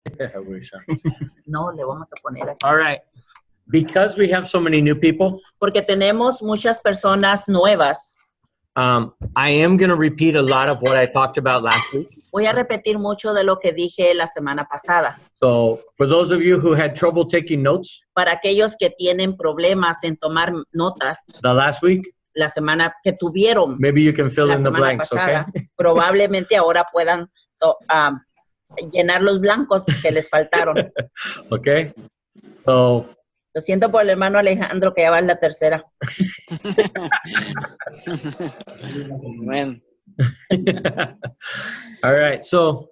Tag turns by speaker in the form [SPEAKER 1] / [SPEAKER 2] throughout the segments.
[SPEAKER 1] I wish.
[SPEAKER 2] No, le vamos a poner aquí.
[SPEAKER 1] All right. Because we have so many new people,
[SPEAKER 2] Porque tenemos muchas personas nuevas.
[SPEAKER 1] I am going to repeat a lot of what I talked about last week.
[SPEAKER 2] Voy a repetir mucho de lo que dije la semana pasada.
[SPEAKER 1] So for those of you who had trouble taking notes
[SPEAKER 2] Para aquellos que tienen problemas en tomar notas
[SPEAKER 1] the last week,
[SPEAKER 2] la semana que tuvieron
[SPEAKER 1] maybe you can fill
[SPEAKER 2] la
[SPEAKER 1] in the
[SPEAKER 2] semana
[SPEAKER 1] blanks,
[SPEAKER 2] pasada,
[SPEAKER 1] okay?
[SPEAKER 2] probablemente ahora puedan llenar los blancos que les faltaron.
[SPEAKER 1] Okay? So,
[SPEAKER 2] Lo siento por el hermano Alejandro que ya va en la tercera.
[SPEAKER 3] Amen.
[SPEAKER 1] all right. So,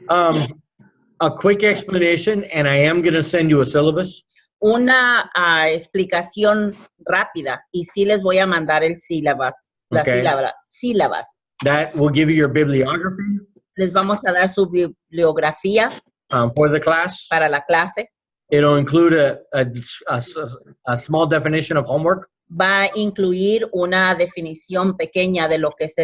[SPEAKER 1] a quick explanation, and I am going to send you a syllabus.
[SPEAKER 2] Una explicación rápida y sí les voy a mandar el sílabas, la
[SPEAKER 1] Okay.
[SPEAKER 2] sílabas.
[SPEAKER 1] That will give you your bibliography
[SPEAKER 2] Les vamos a dar su bibliografía
[SPEAKER 1] for the class.
[SPEAKER 2] para la clase.
[SPEAKER 1] It'll include a small definition of homework.
[SPEAKER 2] Va a incluir una definición pequeña de lo que es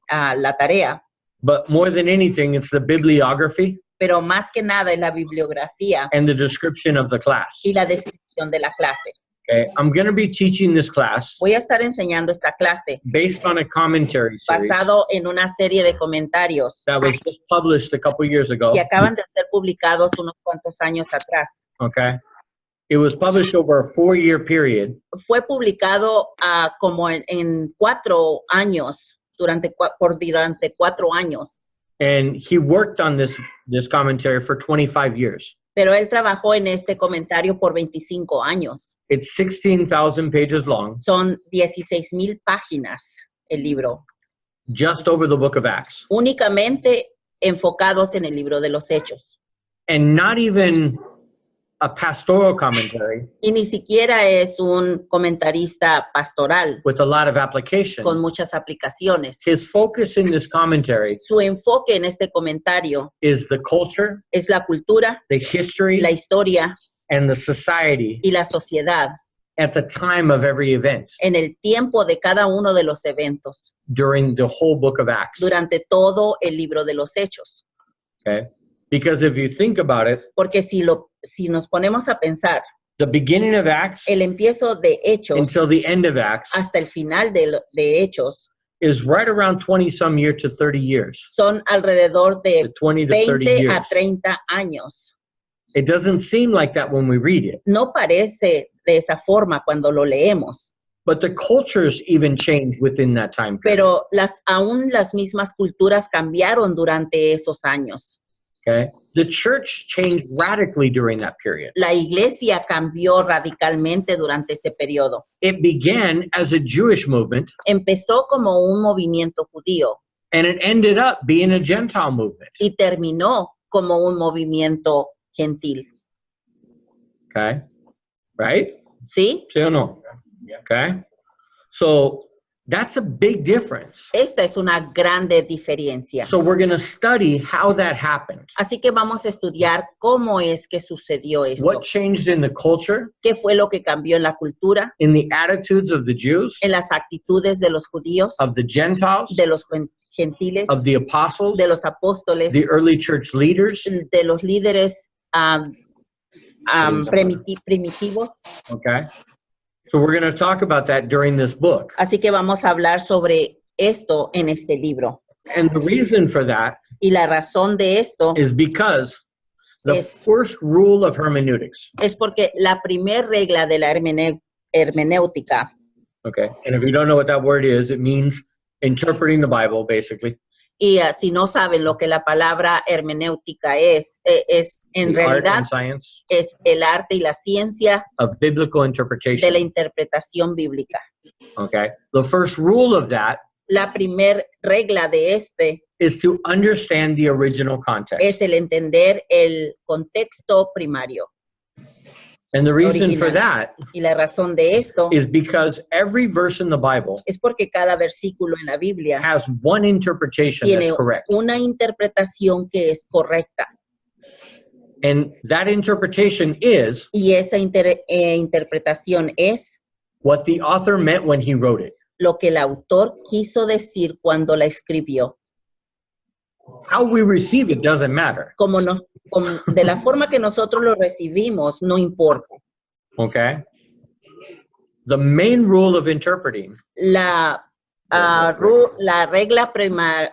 [SPEAKER 2] la tarea,
[SPEAKER 1] But more than anything, it's the bibliography
[SPEAKER 2] pero más que nada es la bibliografía
[SPEAKER 1] and the description of the class.
[SPEAKER 2] y la descripción de la clase.
[SPEAKER 1] Okay, I'm going to be teaching this class
[SPEAKER 2] Voy a estar enseñando esta clase
[SPEAKER 1] based on a commentary series
[SPEAKER 2] basado en una serie de comentarios
[SPEAKER 1] that was just published a couple years ago.
[SPEAKER 2] que acaban de ser publicados unos cuantos años atrás.
[SPEAKER 1] Okay, it was published over a 4-year period,
[SPEAKER 2] Fue publicado como en 4 años, durante 4 años,
[SPEAKER 1] and he worked on this commentary for 25 years.
[SPEAKER 2] pero él trabajó en este comentario por 25 años.
[SPEAKER 1] It's 16,000 pages long,
[SPEAKER 2] Son 16,000 páginas el libro,
[SPEAKER 1] just over the book of Acts,
[SPEAKER 2] únicamente enfocados en el libro de los Hechos.
[SPEAKER 1] and not even a pastoral commentary
[SPEAKER 2] Y ni siquiera es un comentarista pastoral
[SPEAKER 1] with a lot of application.
[SPEAKER 2] con muchas aplicaciones.
[SPEAKER 1] His focus in this commentary
[SPEAKER 2] Su enfoque en este comentario
[SPEAKER 1] is the culture,
[SPEAKER 2] es la cultura,
[SPEAKER 1] the history,
[SPEAKER 2] la historia
[SPEAKER 1] and the society
[SPEAKER 2] y la sociedad
[SPEAKER 1] at the time of every event
[SPEAKER 2] en el tiempo de cada uno de los eventos,
[SPEAKER 1] during the whole book of Acts.
[SPEAKER 2] durante todo el libro de los Hechos.
[SPEAKER 1] Okay? Because if you think about it,
[SPEAKER 2] Porque si nos ponemos a pensar,
[SPEAKER 1] the beginning of Acts
[SPEAKER 2] el empiezo de Hechos
[SPEAKER 1] until the end of Acts
[SPEAKER 2] hasta el final de Hechos
[SPEAKER 1] is right around 20 some years to 30 years.
[SPEAKER 2] son alrededor de
[SPEAKER 1] The 20 to 30
[SPEAKER 2] 20 a
[SPEAKER 1] years.
[SPEAKER 2] 30 años.
[SPEAKER 1] It doesn't seem like that when we read it.
[SPEAKER 2] No parece de esa forma cuando lo leemos,
[SPEAKER 1] But the cultures even change within that time period.
[SPEAKER 2] pero aún las mismas culturas cambiaron durante esos años.
[SPEAKER 1] Okay? The church changed radically during that period.
[SPEAKER 2] La iglesia cambió radicalmente durante ese periodo.
[SPEAKER 1] It began as a Jewish movement
[SPEAKER 2] Empezó como un movimiento judío
[SPEAKER 1] and it ended up being a Gentile movement.
[SPEAKER 2] y terminó como un movimiento gentil.
[SPEAKER 1] Okay? Right?
[SPEAKER 2] ¿Sí?
[SPEAKER 1] ¿Sí o no? Okay? So that's a big difference.
[SPEAKER 2] Esta es una grande diferencia.
[SPEAKER 1] So we're going to study how that happened.
[SPEAKER 2] Así que vamos a estudiar cómo es que sucedió esto.
[SPEAKER 1] What changed in the culture,
[SPEAKER 2] ¿Qué fue lo que cambió en la cultura,
[SPEAKER 1] in the attitudes of the Jews,
[SPEAKER 2] en las actitudes de los judíos,
[SPEAKER 1] of the Gentiles,
[SPEAKER 2] de los gentiles,
[SPEAKER 1] of the apostles,
[SPEAKER 2] de los apóstoles,
[SPEAKER 1] the early church leaders?
[SPEAKER 2] de los líderes primitivos?
[SPEAKER 1] Okay? So we're going to talk about that during this book.
[SPEAKER 2] Así que vamos a hablar sobre esto en este libro.
[SPEAKER 1] And the reason for that
[SPEAKER 2] Y la razón de esto
[SPEAKER 1] is because the
[SPEAKER 2] Es-
[SPEAKER 1] first rule of hermeneutics,
[SPEAKER 2] es porque la primer regla de la hermenéutica,
[SPEAKER 1] okay? And if you don't know what that word is, it means interpreting the Bible, basically.
[SPEAKER 2] y si no saben lo que la palabra hermenéutica es en
[SPEAKER 1] The art
[SPEAKER 2] realidad
[SPEAKER 1] and science
[SPEAKER 2] es el arte y la ciencia
[SPEAKER 1] of biblical
[SPEAKER 2] de la
[SPEAKER 1] interpretation,
[SPEAKER 2] interpretación bíblica.
[SPEAKER 1] okay? The first rule of that
[SPEAKER 2] La primer regla de
[SPEAKER 1] is to understand the original context.
[SPEAKER 2] es el entender el contexto primario.
[SPEAKER 1] And the reason for
[SPEAKER 2] original.
[SPEAKER 1] that
[SPEAKER 2] Y la razón de esto
[SPEAKER 1] is because every verse in the Bible
[SPEAKER 2] es porque cada versículo en la Biblia
[SPEAKER 1] has one interpretation
[SPEAKER 2] tiene
[SPEAKER 1] that's correct.
[SPEAKER 2] una interpretación que es correcta.
[SPEAKER 1] And that interpretation is
[SPEAKER 2] Y esa interpretación es
[SPEAKER 1] what the author meant when he wrote it.
[SPEAKER 2] lo que el autor quiso decir cuando la escribió.
[SPEAKER 1] How we receive it doesn't matter.
[SPEAKER 2] De la forma que nosotros lo recibimos, no importa.
[SPEAKER 1] Okay? The main rule of interpreting
[SPEAKER 2] La regla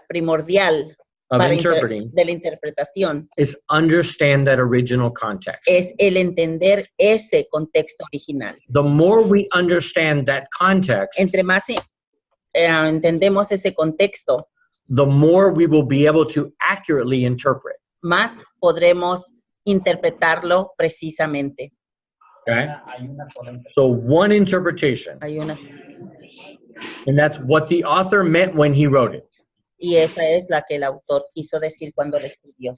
[SPEAKER 2] primordial
[SPEAKER 1] of interpreting
[SPEAKER 2] de la interpretación
[SPEAKER 1] is understand that original context.
[SPEAKER 2] es el entender ese contexto original.
[SPEAKER 1] The more we understand that context,
[SPEAKER 2] Entre más entendemos ese contexto,
[SPEAKER 1] the more we will be able to accurately interpret.
[SPEAKER 2] más podremos interpretarlo precisamente.
[SPEAKER 1] Okay? So one interpretation,
[SPEAKER 2] Hay una,
[SPEAKER 1] and that's what the author meant when he wrote it.
[SPEAKER 2] y esa es la que el autor quiso decir cuando lo escribió.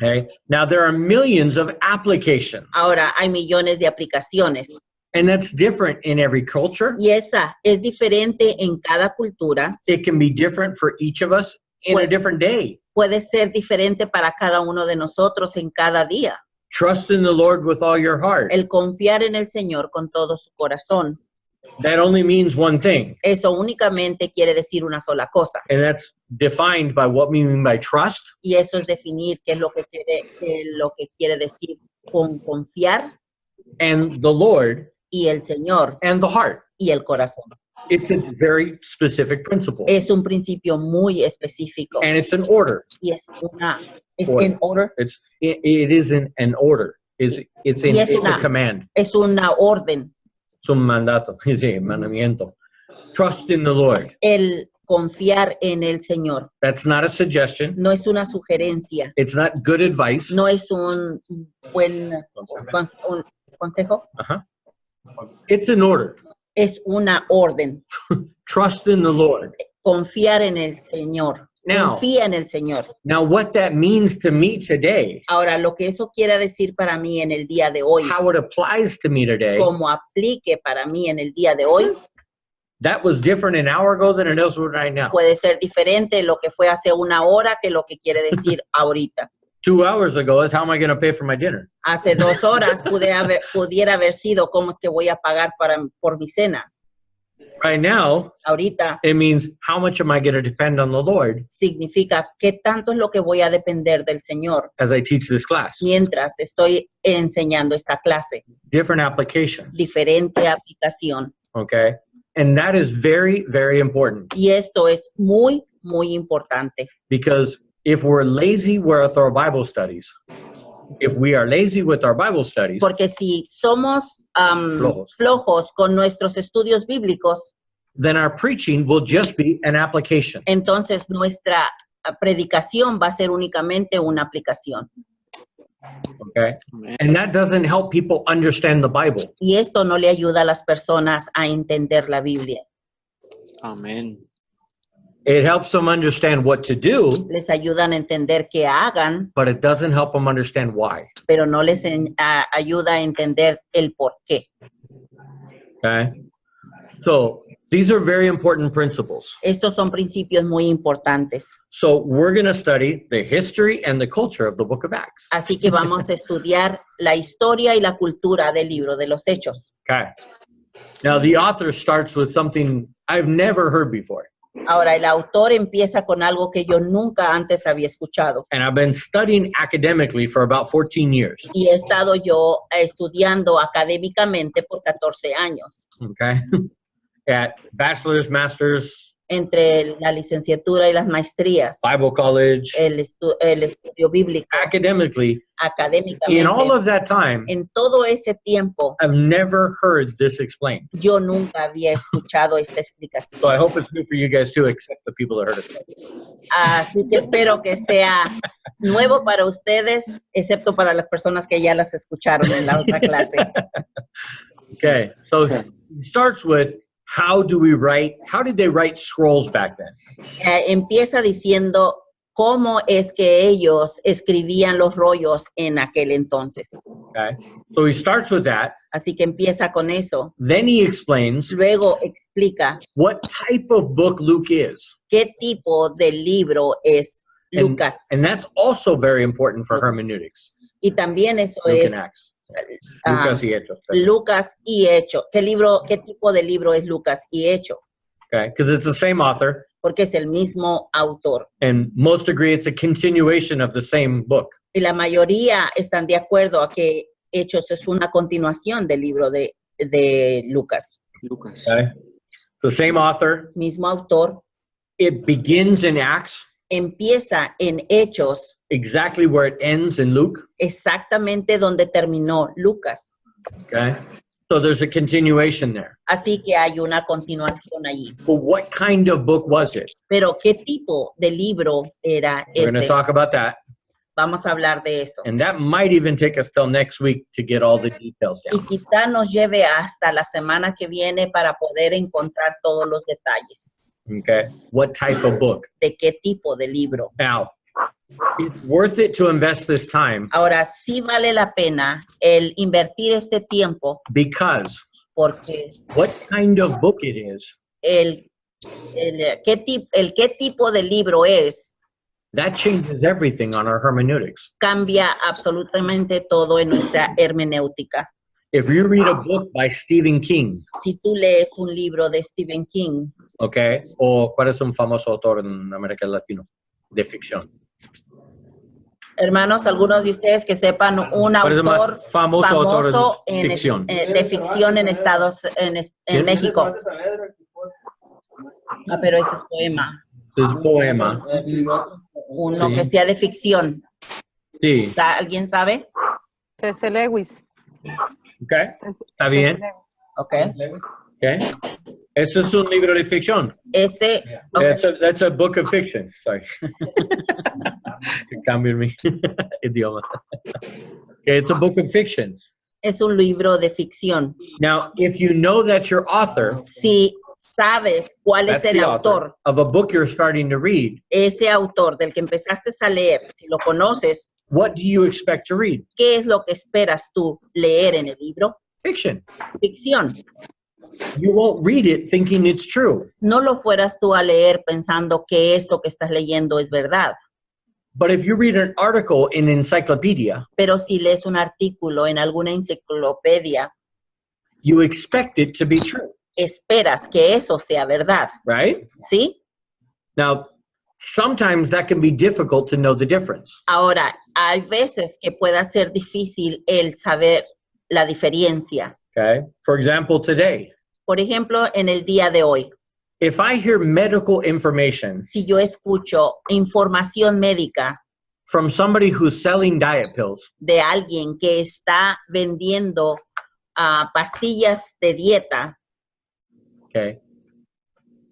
[SPEAKER 1] Okay? Now there are millions of applications,
[SPEAKER 2] Ahora hay millones de aplicaciones
[SPEAKER 1] and that's different in every culture.
[SPEAKER 2] y esa es diferente en cada cultura.
[SPEAKER 1] It can be different for each of us in a different day.
[SPEAKER 2] Puede ser diferente para cada uno de nosotros en cada día.
[SPEAKER 1] Trust in the Lord with all your heart.
[SPEAKER 2] El confiar en el Señor con todo su corazón.
[SPEAKER 1] That only means one thing,
[SPEAKER 2] Eso únicamente quiere decir una sola cosa.
[SPEAKER 1] and that's defined by what we mean by trust
[SPEAKER 2] Y eso es definir qué es lo que quiere decir con confiar
[SPEAKER 1] and the Lord
[SPEAKER 2] y el Señor
[SPEAKER 1] and the heart.
[SPEAKER 2] y el corazón.
[SPEAKER 1] It's a very specific principle,
[SPEAKER 2] Es un principio muy específico
[SPEAKER 1] and it's an order.
[SPEAKER 2] y es
[SPEAKER 1] Order.
[SPEAKER 2] in order,
[SPEAKER 1] It isn't an order. It's
[SPEAKER 2] Yes,
[SPEAKER 1] a
[SPEAKER 2] una-
[SPEAKER 1] command.
[SPEAKER 2] es una orden.
[SPEAKER 1] Es un mandato. Sí, mandamiento. Trust in the Lord.
[SPEAKER 2] El confiar en el Señor.
[SPEAKER 1] That's not a suggestion.
[SPEAKER 2] No es una sugerencia,
[SPEAKER 1] It's not good advice.
[SPEAKER 2] no es un buen un consejo,
[SPEAKER 1] It's an order.
[SPEAKER 2] es una orden.
[SPEAKER 1] Trust in the Lord.
[SPEAKER 2] Confiar en el Señor.
[SPEAKER 1] Now-
[SPEAKER 2] Confía en el Señor.
[SPEAKER 1] Now, what that means to me today,
[SPEAKER 2] Ahora, lo que eso quiere decir para mí en el día de hoy,
[SPEAKER 1] how it applies to me today,
[SPEAKER 2] como aplique para mí en el día de hoy,
[SPEAKER 1] that was different an hour ago than it is right now.
[SPEAKER 2] puede ser diferente lo que fue hace una hora que lo que quiere decir ahorita.
[SPEAKER 1] 2 hours ago is how am I going to pay for my dinner?
[SPEAKER 2] Hace 2 horas pudiera haber sido cómo es que voy a pagar por mi cena.
[SPEAKER 1] Right now,
[SPEAKER 2] Ahorita
[SPEAKER 1] it means how much am I going to depend on the Lord
[SPEAKER 2] significa qué tanto es lo que voy a depender del Señor
[SPEAKER 1] as I teach this class.
[SPEAKER 2] mientras estoy enseñando esta clase.
[SPEAKER 1] Different applications,
[SPEAKER 2] Diferente aplicación.
[SPEAKER 1] okay? And that is very, very important
[SPEAKER 2] Y esto es muy, muy importante.
[SPEAKER 1] because if we're lazy with our Bible studies, if we are lazy with our Bible studies,
[SPEAKER 2] Porque si somos
[SPEAKER 1] Flojos.
[SPEAKER 2] flojos con nuestros estudios bíblicos,
[SPEAKER 1] then our preaching will just be an application.
[SPEAKER 2] entonces nuestra predicación va a ser únicamente una aplicación.
[SPEAKER 1] Okay? And that doesn't help people understand the Bible.
[SPEAKER 2] Y esto no le ayuda a las personas a entender la Biblia.
[SPEAKER 3] Amén.
[SPEAKER 1] It helps them understand what to do,
[SPEAKER 2] Les ayudan a entender qué hagan,
[SPEAKER 1] but it doesn't help them understand why.
[SPEAKER 2] pero no les ayuda a entender el por qué.
[SPEAKER 1] Okay? So these are very important principles.
[SPEAKER 2] Estos son principios muy importantes.
[SPEAKER 1] So we're going to study the history and the culture of the book of Acts.
[SPEAKER 2] Así que vamos a estudiar la historia y la cultura del libro de los Hechos.
[SPEAKER 1] Okay. Now the author starts with something I've never heard before.
[SPEAKER 2] Ahora, el autor empieza con algo que yo nunca antes había escuchado.
[SPEAKER 1] And I've been studying academically for about 14 years.
[SPEAKER 2] Y he estado yo estudiando académicamente por 14 años,
[SPEAKER 1] Okay. At bachelor's, master's,
[SPEAKER 2] entre la licenciatura y las maestrías,
[SPEAKER 1] Bible college,
[SPEAKER 2] el estudio bíblico,
[SPEAKER 1] academically,
[SPEAKER 2] académicamente.
[SPEAKER 1] in all of that time,
[SPEAKER 2] En todo ese tiempo,
[SPEAKER 1] I've never heard this explained.
[SPEAKER 2] yo nunca había escuchado esta explicación.
[SPEAKER 1] So I hope it's new for you guys too, except the people that heard it.
[SPEAKER 2] Así que espero que sea nuevo para ustedes, excepto para las personas que ya las escucharon en la otra clase.
[SPEAKER 1] Okay, so it starts with how did they write scrolls back then?
[SPEAKER 2] Empieza diciendo cómo es que ellos escribían los rollos en aquel entonces.
[SPEAKER 1] Okay, so he starts with that.
[SPEAKER 2] Así que empieza con eso.
[SPEAKER 1] Then he explains
[SPEAKER 2] Luego explica
[SPEAKER 1] what type of book Luke is.
[SPEAKER 2] qué tipo de libro es
[SPEAKER 1] And-
[SPEAKER 2] Lucas.
[SPEAKER 1] And that's also very important for
[SPEAKER 2] Lucas.
[SPEAKER 1] hermeneutics.
[SPEAKER 2] Y también eso
[SPEAKER 1] Luke
[SPEAKER 2] es
[SPEAKER 1] and Acts.
[SPEAKER 2] ah,
[SPEAKER 1] Lucas y Hechos.
[SPEAKER 2] Lucas y Hecho. ¿Qué tipo de libro es Lucas y Hecho?
[SPEAKER 1] Okay, because it's the same author.
[SPEAKER 2] porque es el mismo autor.
[SPEAKER 1] And most agree it's a continuation of the same book.
[SPEAKER 2] Y la mayoría están de acuerdo a que Hechos es una continuación del libro de Lucas.
[SPEAKER 3] Lucas.
[SPEAKER 1] Okay? So same author.
[SPEAKER 2] Mismo autor.
[SPEAKER 1] It begins in Acts,
[SPEAKER 2] Empieza en Hechos
[SPEAKER 1] exactly where it ends in Luke.
[SPEAKER 2] exactamente donde terminó Lucas.
[SPEAKER 1] Okay? So there's a continuation there.
[SPEAKER 2] Así que hay una continuación allí.
[SPEAKER 1] But what kind of book was it?
[SPEAKER 2] Pero ¿qué tipo de libro era
[SPEAKER 1] We're going to
[SPEAKER 2] ese?
[SPEAKER 1] talk about that.
[SPEAKER 2] Vamos a hablar de eso.
[SPEAKER 1] And that might even take us till next week to get all the details
[SPEAKER 2] Y
[SPEAKER 1] down.
[SPEAKER 2] quizá nos lleve hasta la semana que viene para poder encontrar todos los detalles
[SPEAKER 1] Okay? What type of book?
[SPEAKER 2] de qué tipo de libro.
[SPEAKER 1] Now, it's worth it to invest this time
[SPEAKER 2] Ahora, sí vale la pena el invertir este tiempo
[SPEAKER 1] because
[SPEAKER 2] porque
[SPEAKER 1] what kind of book it is,
[SPEAKER 2] qué tipo de libro es,
[SPEAKER 1] that changes everything on our hermeneutics.
[SPEAKER 2] cambia absolutamente todo en nuestra hermenéutica.
[SPEAKER 1] If you read a book by Stephen King,
[SPEAKER 2] Si tú lees un libro de Stephen King,
[SPEAKER 1] okay, o cuál es un famoso autor en América Latina de ficción,
[SPEAKER 2] hermanos, algunos de ustedes que sepan un
[SPEAKER 1] ¿cuál es el
[SPEAKER 2] autor
[SPEAKER 1] más famoso autor
[SPEAKER 2] famoso
[SPEAKER 1] de ficción?
[SPEAKER 2] de ficción en
[SPEAKER 1] ¿Quién?
[SPEAKER 2] México. Ah, pero ese es poema.
[SPEAKER 1] Es poema.
[SPEAKER 2] Uno
[SPEAKER 1] Sí.
[SPEAKER 2] que sea de ficción.
[SPEAKER 1] Sí,
[SPEAKER 2] ¿Alguien sabe?
[SPEAKER 4] C.S. Lewis.
[SPEAKER 1] okay, está bien.
[SPEAKER 2] Ok.
[SPEAKER 1] Okay. Eso es un libro de ficción.
[SPEAKER 2] Ese, ok.
[SPEAKER 1] That's a book of fiction. Sorry. Cambio mi idioma. Okay, it's a book of fiction.
[SPEAKER 2] Es un libro de ficción.
[SPEAKER 1] Now, if you know that your author,
[SPEAKER 2] Si sabes cuál
[SPEAKER 1] that's
[SPEAKER 2] es el
[SPEAKER 1] the
[SPEAKER 2] autor,
[SPEAKER 1] author of a book you're starting to read,
[SPEAKER 2] ese autor del que empezaste a leer, si lo conoces,
[SPEAKER 1] what do you expect to read?
[SPEAKER 2] ¿qué es lo que esperas tú leer en el libro?
[SPEAKER 1] Fiction.
[SPEAKER 2] Ficción.
[SPEAKER 1] You won't read it thinking it's true.
[SPEAKER 2] No lo fueras tú a leer pensando que eso que estás leyendo es verdad.
[SPEAKER 1] But if you read an article in encyclopedia,
[SPEAKER 2] Pero si lees un artículo en alguna enciclopedia,
[SPEAKER 1] you expect it to be true,
[SPEAKER 2] esperas que eso sea verdad,
[SPEAKER 1] right?
[SPEAKER 2] ¿sí?
[SPEAKER 1] Now, sometimes that can be difficult to know the difference.
[SPEAKER 2] Ahora, hay veces que pueda ser difícil el saber la diferencia.
[SPEAKER 1] Okay. For example, today,
[SPEAKER 2] Por ejemplo, en el día de hoy,
[SPEAKER 1] if I hear medical information
[SPEAKER 2] si yo escucho información médica
[SPEAKER 1] from somebody who's selling diet pills,
[SPEAKER 2] de alguien que está vendiendo pastillas de dieta,
[SPEAKER 1] okay,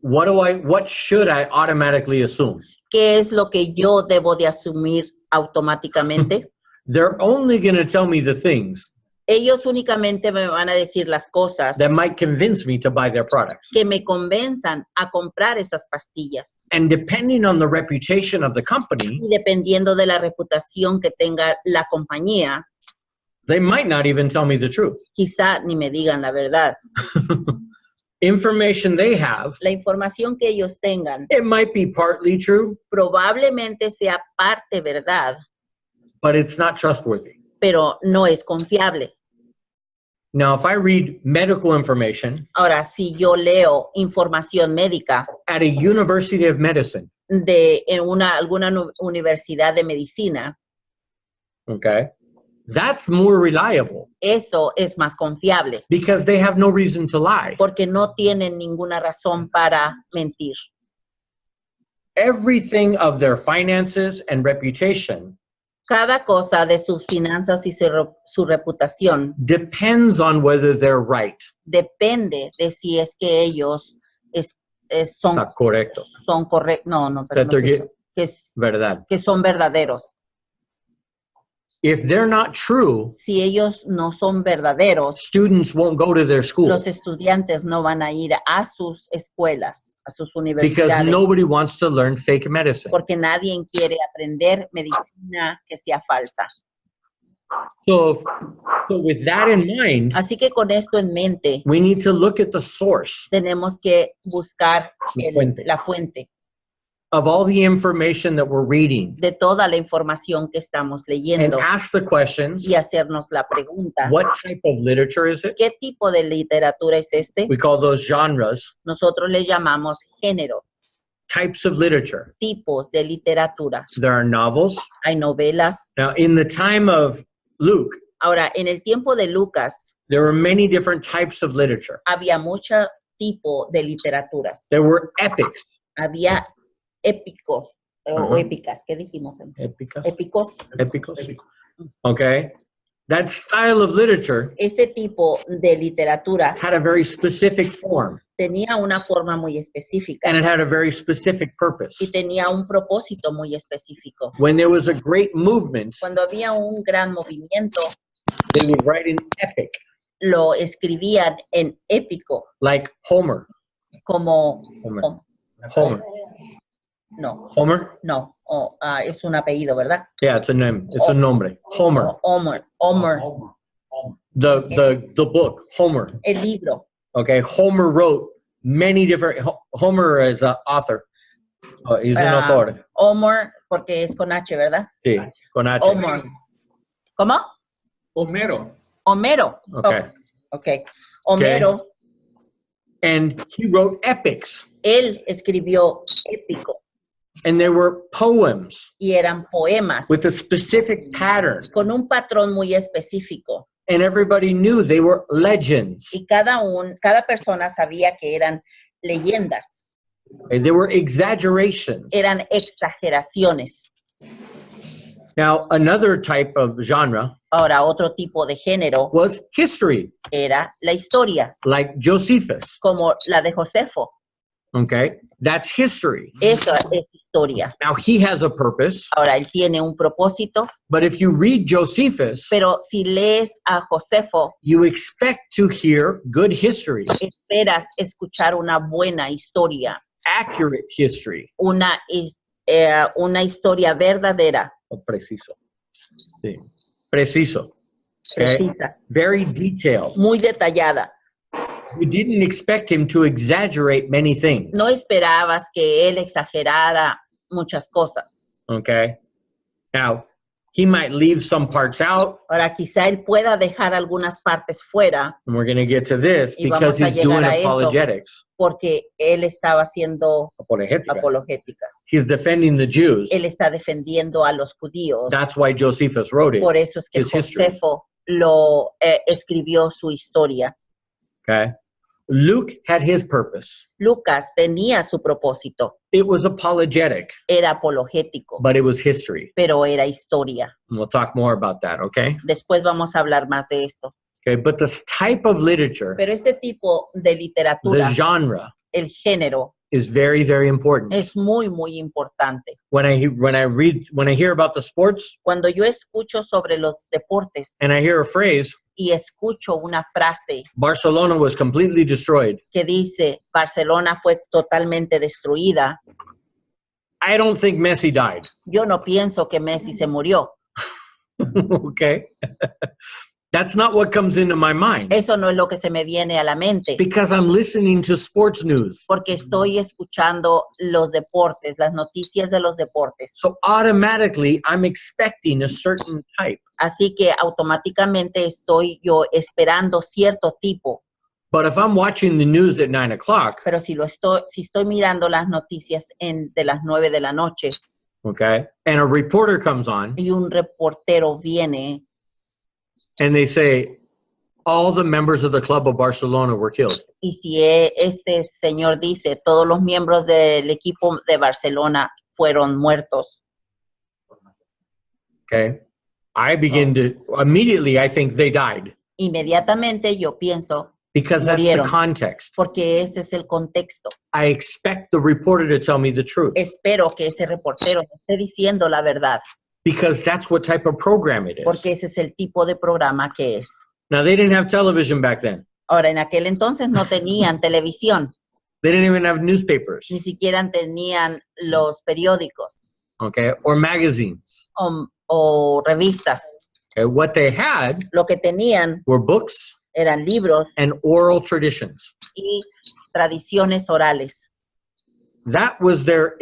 [SPEAKER 1] what should I automatically assume?
[SPEAKER 2] ¿qué es lo que yo debo de asumir automáticamente?
[SPEAKER 1] They're only going to tell me the things
[SPEAKER 2] Ellos únicamente me van a decir las cosas
[SPEAKER 1] that might convince me to buy their products.
[SPEAKER 2] que me convenzan a comprar esas pastillas.
[SPEAKER 1] And depending on the reputation of the company,
[SPEAKER 2] Y dependiendo de la reputación que tenga la compañía,
[SPEAKER 1] they might not even tell me the truth.
[SPEAKER 2] quizá ni me digan la verdad.
[SPEAKER 1] Information they have,
[SPEAKER 2] La información que ellos tengan
[SPEAKER 1] it might be partly true,
[SPEAKER 2] probablemente sea parte verdad,
[SPEAKER 1] but it's not trustworthy.
[SPEAKER 2] pero no es confiable.
[SPEAKER 1] Now, if I read medical information
[SPEAKER 2] Ahora, si yo leo información médica
[SPEAKER 1] at a University of Medicine,
[SPEAKER 2] en alguna universidad de medicina,
[SPEAKER 1] okay, that's more reliable
[SPEAKER 2] eso es más confiable,
[SPEAKER 1] because they have no reason to lie.
[SPEAKER 2] porque no tienen ninguna razón para mentir.
[SPEAKER 1] Everything of their finances and reputation
[SPEAKER 2] Cada cosa de sus finanzas y su reputación
[SPEAKER 1] depends on whether they're right.
[SPEAKER 2] depende de si es que ellos son
[SPEAKER 1] Está correcto.
[SPEAKER 2] correctos. No, pero no
[SPEAKER 1] That they're
[SPEAKER 2] es eso.
[SPEAKER 1] Verdad.
[SPEAKER 2] Que son verdaderos.
[SPEAKER 1] If they're not true,
[SPEAKER 2] Si ellos no son verdaderos,
[SPEAKER 1] students won't go to their school
[SPEAKER 2] los estudiantes no van a ir a sus escuelas, a sus
[SPEAKER 1] because
[SPEAKER 2] universidades,
[SPEAKER 1] nobody wants to learn fake medicine.
[SPEAKER 2] porque nadie quiere aprender medicina que sea falsa.
[SPEAKER 1] So with that in mind,
[SPEAKER 2] Así que con esto en mente,
[SPEAKER 1] we need to look at the source
[SPEAKER 2] tenemos que buscar
[SPEAKER 1] La fuente.
[SPEAKER 2] la fuente
[SPEAKER 1] of all the information that we're reading
[SPEAKER 2] de toda la información que estamos
[SPEAKER 1] and
[SPEAKER 2] leyendo
[SPEAKER 1] ask the questions,
[SPEAKER 2] y hacernos la pregunta,
[SPEAKER 1] what type of literature is it?
[SPEAKER 2] ¿qué tipo de literatura es este?
[SPEAKER 1] We call those genres.
[SPEAKER 2] Nosotros le llamamos género.
[SPEAKER 1] types of literature.
[SPEAKER 2] tipos de literatura.
[SPEAKER 1] There are novels.
[SPEAKER 2] Hay novelas.
[SPEAKER 1] Now, in the time of Luke,
[SPEAKER 2] Ahora, en el tiempo de Lucas,
[SPEAKER 1] there were many different types of literature.
[SPEAKER 2] había mucho tipo de literaturas.
[SPEAKER 1] There were epics.
[SPEAKER 2] Había épicos o
[SPEAKER 1] Ajá.
[SPEAKER 2] épicas. ¿Qué dijimos?
[SPEAKER 1] Épicas.
[SPEAKER 2] Épicos.
[SPEAKER 1] Épicos. Okay. That style of literature
[SPEAKER 2] Este tipo de literatura
[SPEAKER 1] had a very specific form,
[SPEAKER 2] tenía una forma muy específica
[SPEAKER 1] and it had a very specific purpose.
[SPEAKER 2] y tenía un propósito muy específico.
[SPEAKER 1] When there was a great movement,
[SPEAKER 2] Cuando había un gran movimiento,
[SPEAKER 1] they would write an epic,
[SPEAKER 2] lo escribían en épico,
[SPEAKER 1] like Homer.
[SPEAKER 2] como
[SPEAKER 1] Homer.
[SPEAKER 2] Hom-
[SPEAKER 1] Homer?
[SPEAKER 2] no, es un apellido, ¿verdad?
[SPEAKER 1] Yeah, it's a name. It's a nombre. Homer.
[SPEAKER 2] Homer,
[SPEAKER 1] The book, Homer.
[SPEAKER 2] el libro.
[SPEAKER 1] Okay, Homer wrote many different. Homer is an author. He's an
[SPEAKER 2] Ah,
[SPEAKER 1] author.
[SPEAKER 2] Homer, porque es con H, ¿verdad?
[SPEAKER 1] Sí, con H.
[SPEAKER 2] Homer. ¿Cómo?
[SPEAKER 5] Homero.
[SPEAKER 2] Homero.
[SPEAKER 1] Okay.
[SPEAKER 2] Ok. Homero,
[SPEAKER 1] And he wrote epics,
[SPEAKER 2] él escribió épico
[SPEAKER 1] and they were poems
[SPEAKER 2] y eran poemas
[SPEAKER 1] with a specific pattern,
[SPEAKER 2] con un patrón muy específico.
[SPEAKER 1] and everybody knew they were legends.
[SPEAKER 2] Y cada persona sabía que eran leyendas,
[SPEAKER 1] Okay, they were exaggerations.
[SPEAKER 2] eran exageraciones.
[SPEAKER 1] Now, another type of genre
[SPEAKER 2] Ahora, otro tipo de género
[SPEAKER 1] was history,
[SPEAKER 2] era la historia,
[SPEAKER 1] like Josephus.
[SPEAKER 2] como la de Josefo.
[SPEAKER 1] Okay, that's history.
[SPEAKER 2] Eso es historia.
[SPEAKER 1] Now, he has a purpose,
[SPEAKER 2] Ahora, él tiene un propósito,
[SPEAKER 1] but if you read Josephus,
[SPEAKER 2] pero si lees a Josefo,
[SPEAKER 1] you expect to hear good history,
[SPEAKER 2] esperas escuchar una buena historia,
[SPEAKER 1] accurate history.
[SPEAKER 2] una historia verdadera,
[SPEAKER 1] Preciso. Sí. Preciso. Okay?
[SPEAKER 2] precisa,
[SPEAKER 1] Very detailed.
[SPEAKER 2] muy detallada.
[SPEAKER 1] You didn't expect him to exaggerate many things.
[SPEAKER 2] No esperabas que él exagerara muchas cosas.
[SPEAKER 1] Okay. Now, he might leave some parts out,
[SPEAKER 2] Ahora, quizá él pueda dejar algunas partes fuera
[SPEAKER 1] and we're going to get to this
[SPEAKER 2] Y
[SPEAKER 1] because
[SPEAKER 2] vamos a
[SPEAKER 1] he's doing
[SPEAKER 2] llegar a eso.
[SPEAKER 1] apologetics.
[SPEAKER 2] porque él estaba haciendo
[SPEAKER 1] Apologética.
[SPEAKER 2] apologética.
[SPEAKER 1] He's defending the Jews.
[SPEAKER 2] Él está defendiendo a los judíos.
[SPEAKER 1] That's why Josephus wrote it.
[SPEAKER 2] Por eso es que
[SPEAKER 1] his history.
[SPEAKER 2] Josefo lo escribió su historia.
[SPEAKER 1] Okay. Luke had his purpose.
[SPEAKER 2] Lucas tenía su propósito.
[SPEAKER 1] It was apologetic,
[SPEAKER 2] Era apologético,
[SPEAKER 1] but it was history.
[SPEAKER 2] pero era historia.
[SPEAKER 1] And we'll talk more about that, okay?
[SPEAKER 2] Después vamos a hablar más de esto.
[SPEAKER 1] Okay, but this type of literature,
[SPEAKER 2] Pero este tipo de
[SPEAKER 1] the
[SPEAKER 2] literatura,
[SPEAKER 1] genre,
[SPEAKER 2] el género,
[SPEAKER 1] is very, very important.
[SPEAKER 2] es muy, muy importante.
[SPEAKER 1] When I hear about the sports
[SPEAKER 2] Cuando yo escucho sobre los deportes
[SPEAKER 1] and I hear a phrase,
[SPEAKER 2] y escucho una frase
[SPEAKER 1] Barcelona was completely destroyed,
[SPEAKER 2] que dice Barcelona fue totalmente destruida,
[SPEAKER 1] I don't think Messi died.
[SPEAKER 2] yo no pienso que Messi se murió.
[SPEAKER 1] Okay? That's not what comes into my mind
[SPEAKER 2] Eso no es lo que se me viene a la mente,
[SPEAKER 1] because I'm listening to sports news.
[SPEAKER 2] porque estoy escuchando los deportes, las noticias de los deportes.
[SPEAKER 1] So automatically, I'm expecting a certain type.
[SPEAKER 2] Así que automáticamente estoy yo esperando cierto tipo.
[SPEAKER 1] But if I'm watching the news at 9 o'clock,
[SPEAKER 2] Pero si estoy mirando las noticias de las 9 de la noche
[SPEAKER 1] okay, and a reporter comes on
[SPEAKER 2] y un reportero viene
[SPEAKER 1] and they say, all the members of the club of Barcelona were killed.
[SPEAKER 2] y si este señor dice todos los miembros del equipo de Barcelona fueron muertos,
[SPEAKER 1] Okay. I begin to, immediately I think they died
[SPEAKER 2] inmediatamente yo pienso,
[SPEAKER 1] because that's the
[SPEAKER 2] Murieron.
[SPEAKER 1] context.
[SPEAKER 2] porque ese es el contexto.
[SPEAKER 1] I expect the reporter to tell me the truth
[SPEAKER 2] Espero que ese reportero me esté diciendo la verdad,
[SPEAKER 1] because that's what type of program it is.
[SPEAKER 2] porque ese es el tipo de programa que es.
[SPEAKER 1] Now, they didn't have television back then.
[SPEAKER 2] Ahora, en aquel entonces no tenían televisión,
[SPEAKER 1] They didn't even have newspapers,
[SPEAKER 2] ni siquiera tenían los periódicos
[SPEAKER 1] okay, or magazines.
[SPEAKER 2] o revistas.
[SPEAKER 1] Okay. What they had
[SPEAKER 2] Lo que tenían
[SPEAKER 1] were books
[SPEAKER 2] eran libros
[SPEAKER 1] and oral traditions.
[SPEAKER 2] y tradiciones orales.
[SPEAKER 1] That was their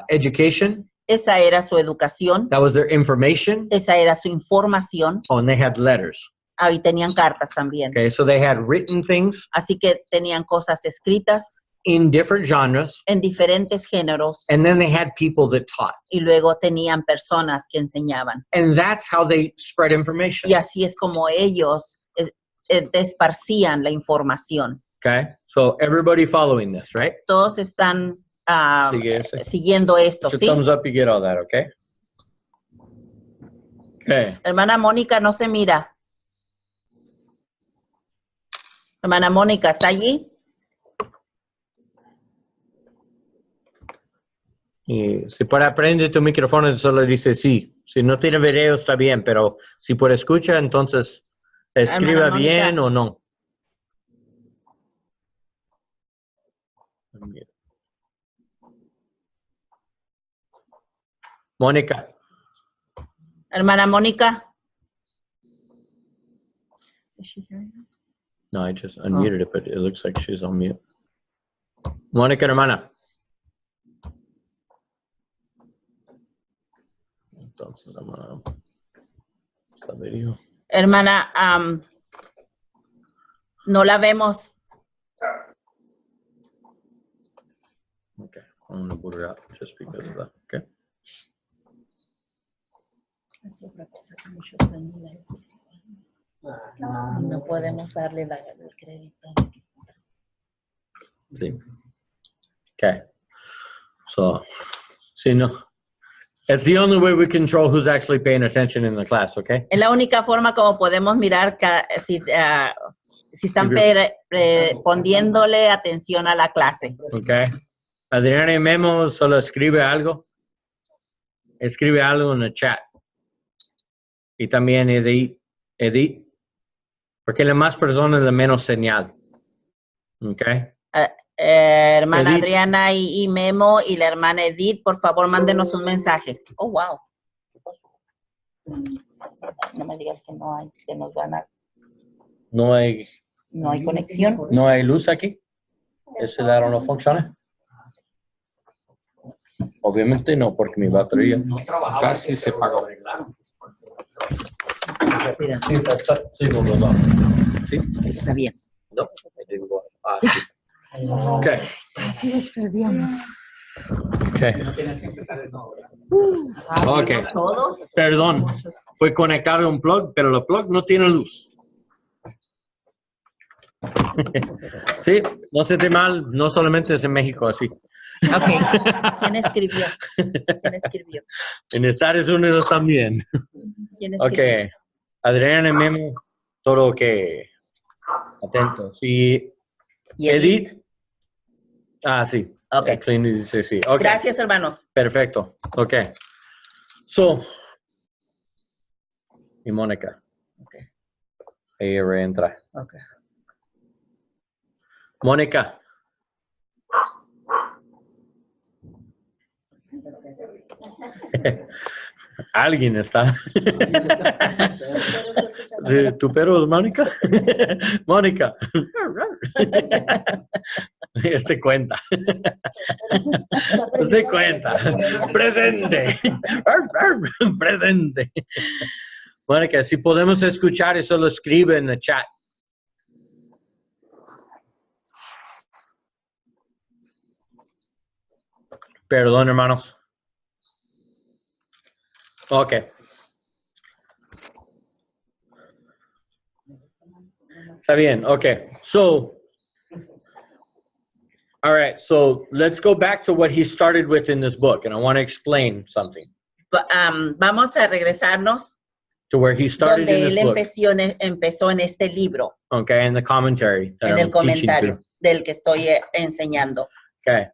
[SPEAKER 1] education.
[SPEAKER 2] Esa era su educación,
[SPEAKER 1] That was their information.
[SPEAKER 2] esa era su información.
[SPEAKER 1] Oh, and they had letters.
[SPEAKER 2] Ahí tenían cartas también.
[SPEAKER 1] Okay, so they had written things
[SPEAKER 2] Así que tenían cosas escritas
[SPEAKER 1] in different genres,
[SPEAKER 2] en diferentes géneros,
[SPEAKER 1] and then they had people that taught.
[SPEAKER 2] y luego tenían personas que enseñaban.
[SPEAKER 1] And that's how they spread information.
[SPEAKER 2] Y así es como ellos esparcían la información.
[SPEAKER 1] Okay? So everybody following this, right?
[SPEAKER 2] Todos están
[SPEAKER 1] Sigue ese.
[SPEAKER 2] siguiendo esto,
[SPEAKER 1] Just
[SPEAKER 2] ¿sí?
[SPEAKER 1] thumbs up, you get all that, okay? Okay.
[SPEAKER 2] Hermana Mónica no se mira. Hermana Mónica, ¿está allí?
[SPEAKER 1] Y si puede aprender tu micrófono, solo dice sí. Si no tiene video, está bien, pero si puede escuchar, entonces escriba
[SPEAKER 2] Mónica.
[SPEAKER 1] bien o no. Mónica.
[SPEAKER 2] Hermana Mónica.
[SPEAKER 1] No, I just unmuted it, but it looks like she's on mute. Mónica, hermana. Entonces, vamos a está video.
[SPEAKER 2] Hermana, no la vemos.
[SPEAKER 1] Okay, I'm gonna boot her out just because of that. Okay.
[SPEAKER 2] Es otra cosa que muchos no podemos darle el crédito.
[SPEAKER 1] Sí. Okay. So, see, no. It's the only way we control who's actually paying attention in the class, okay?
[SPEAKER 2] Es la única forma como podemos mirar si están poniéndole atención a la clase.
[SPEAKER 1] Okay. Adriana y Memo solo escribe algo. Escribe algo en el chat. Y también Edith. Porque la más personas, la menos señal. Okay.
[SPEAKER 2] Hermana
[SPEAKER 1] Edith.
[SPEAKER 2] Adriana y Memo y la hermana Edith, por favor, mándenos un mensaje. Oh, wow. No me digas que no hay, se nos van a...
[SPEAKER 1] No hay
[SPEAKER 2] conexión.
[SPEAKER 1] No hay luz aquí. ¿Ese lado no funciona? Obviamente no, porque mi batería casi se apagó. Sí, sí, sí.
[SPEAKER 2] Está bien.
[SPEAKER 1] No, sí. Okay.
[SPEAKER 2] Así los perdíamos.
[SPEAKER 1] Okay. Okay.
[SPEAKER 2] Todos.
[SPEAKER 1] Perdón, fue conectar un plug, pero el plug no tiene luz. Sí, no se te mal, no solamente es en México así.
[SPEAKER 2] Ok. ¿Quién escribió? ¿Quién escribió?
[SPEAKER 1] En Estados Unidos también.
[SPEAKER 2] ¿Quién escribió?
[SPEAKER 1] Ok. Adriana y Memo, todo ok. Atentos. Y
[SPEAKER 2] ¿Y
[SPEAKER 1] Edith. Ah, sí.
[SPEAKER 2] Ok.
[SPEAKER 1] Clean dice sí. Ok.
[SPEAKER 2] Gracias, hermanos.
[SPEAKER 1] Perfecto. Ok. So. Y Mónica.
[SPEAKER 2] Ok.
[SPEAKER 1] Ella reentra.
[SPEAKER 2] Ok.
[SPEAKER 1] Mónica. Alguien está. Sí, ¿tu perro es Mónica? Mónica. Este cuenta. Este cuenta. Presente. Presente. Mónica, si podemos escuchar eso, lo escribe en el chat. Perdón, hermanos. Okay. Está bien. Okay. So, all right. So let's go back to what he started with in this book, and I want to explain something
[SPEAKER 2] Vamos a regresarnos
[SPEAKER 1] to where he started
[SPEAKER 2] donde
[SPEAKER 1] in
[SPEAKER 2] él
[SPEAKER 1] this book.
[SPEAKER 2] empezó en este libro,
[SPEAKER 1] Okay, and the commentary that
[SPEAKER 2] en
[SPEAKER 1] I'm
[SPEAKER 2] el
[SPEAKER 1] teaching
[SPEAKER 2] comentario
[SPEAKER 1] through.
[SPEAKER 2] del que estoy enseñando.
[SPEAKER 1] Okay.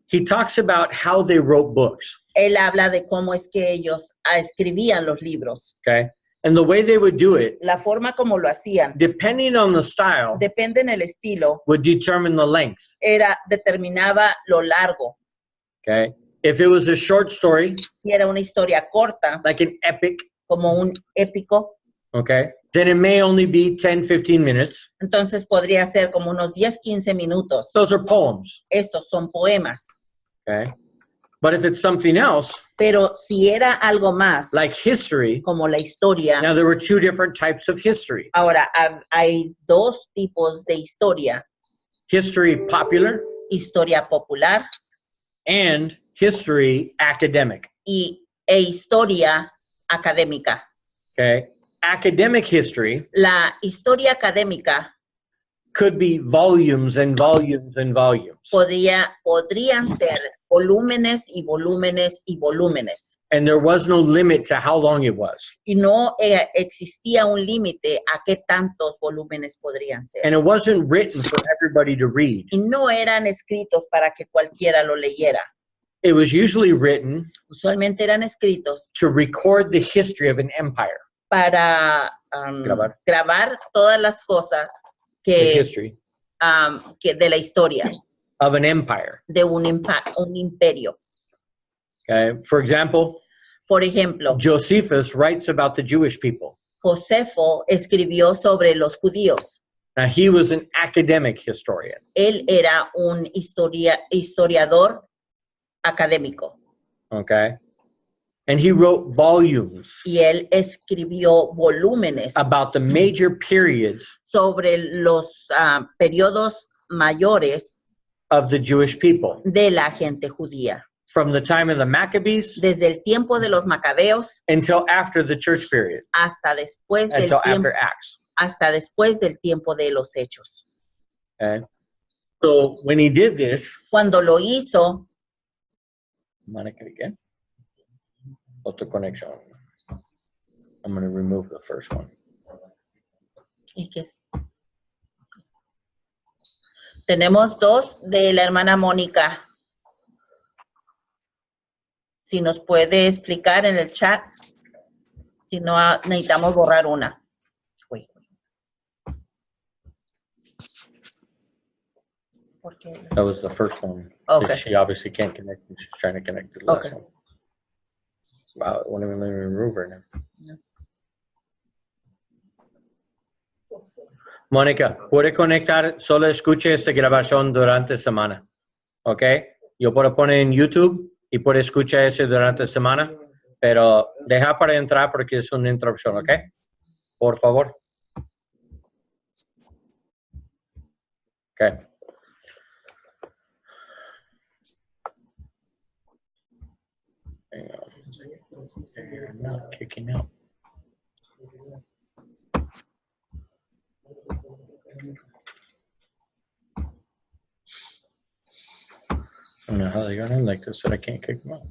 [SPEAKER 1] He talks about how they wrote books.
[SPEAKER 2] Él habla de cómo es que ellos escribían los libros.
[SPEAKER 1] Okay, and the way they would do it,
[SPEAKER 2] La forma como lo hacían,
[SPEAKER 1] depending on the style,
[SPEAKER 2] depende en el estilo,
[SPEAKER 1] would determine the length.
[SPEAKER 2] determinaba lo largo.
[SPEAKER 1] Okay, if it was a short story,
[SPEAKER 2] Si era una historia corta,
[SPEAKER 1] like an epic,
[SPEAKER 2] como un épico,
[SPEAKER 1] okay, then it may only be 10, 15 minutes.
[SPEAKER 2] entonces podría ser como unos 10, 15 minutos.
[SPEAKER 1] Those are poems,
[SPEAKER 2] Estos son poemas.
[SPEAKER 1] okay? But if it's something else,
[SPEAKER 2] Pero si era algo más,
[SPEAKER 1] like history,
[SPEAKER 2] como la historia,
[SPEAKER 1] now there were two different types of history.
[SPEAKER 2] ahora hay dos tipos de historia.
[SPEAKER 1] History popular
[SPEAKER 2] historia popular
[SPEAKER 1] and history academic.
[SPEAKER 2] e historia académica.
[SPEAKER 1] Okay. Academic history
[SPEAKER 2] La historia académica
[SPEAKER 1] could be volumes and volumes and volumes.
[SPEAKER 2] podrían ser volúmenes y volúmenes y volúmenes.
[SPEAKER 1] And there was no limit to how long it was.
[SPEAKER 2] Y no existía un límite a qué tantos volúmenes podrían ser.
[SPEAKER 1] And it wasn't written for everybody to read.
[SPEAKER 2] Y no eran escritos para que cualquiera lo leyera.
[SPEAKER 1] It was usually written
[SPEAKER 2] Usualmente eran escritos
[SPEAKER 1] to record the history of an empire.
[SPEAKER 2] para grabar todas las cosas
[SPEAKER 1] The
[SPEAKER 2] que
[SPEAKER 1] history
[SPEAKER 2] de la historia
[SPEAKER 1] of an empire.
[SPEAKER 2] de un imperio.
[SPEAKER 1] Okay. For example,
[SPEAKER 2] Por ejemplo,
[SPEAKER 1] Josephus writes about the Jewish people.
[SPEAKER 2] Josefo escribió sobre los judíos.
[SPEAKER 1] Now, he was an academic historian.
[SPEAKER 2] Él era un historiador académico
[SPEAKER 1] Okay. And he wrote volumes
[SPEAKER 2] y él escribió volúmenes
[SPEAKER 1] about the major periods
[SPEAKER 2] sobre los periodos mayores
[SPEAKER 1] of the Jewish people.
[SPEAKER 2] de la gente judía.
[SPEAKER 1] From the time of the Maccabees
[SPEAKER 2] Desde el tiempo de los macabeos
[SPEAKER 1] until after the church period,
[SPEAKER 2] hasta después del
[SPEAKER 1] until
[SPEAKER 2] tiempo,
[SPEAKER 1] after Acts.
[SPEAKER 2] hasta después del tiempo de los hechos.
[SPEAKER 1] Okay. So when he did this,
[SPEAKER 2] Cuando lo hizo,
[SPEAKER 1] Monica again. Auto connection. I'm going to remove the first one.
[SPEAKER 2] ¿y qué es? Tenemos dos de la hermana Mónica. Si nos puede explicar en el chat, si no necesitamos borrar una. Uy. ¿Por qué?
[SPEAKER 1] That was the first one.
[SPEAKER 2] Okay.
[SPEAKER 1] She obviously can't connect. She's trying to connect to the last
[SPEAKER 2] Okay.
[SPEAKER 1] one. Wow, it won't even let me remove her now.
[SPEAKER 2] No.
[SPEAKER 1] Mónica, puede conectar, solo escuche esta grabación durante semana. ¿Ok? Yo puedo poner en YouTube y puede escuchar eso durante semana, pero deja para entrar porque es una interrupción, ¿ok? Por favor. Ok. Hang on. They're not kicking out. I don't know how they got in like this that I can't kick them out.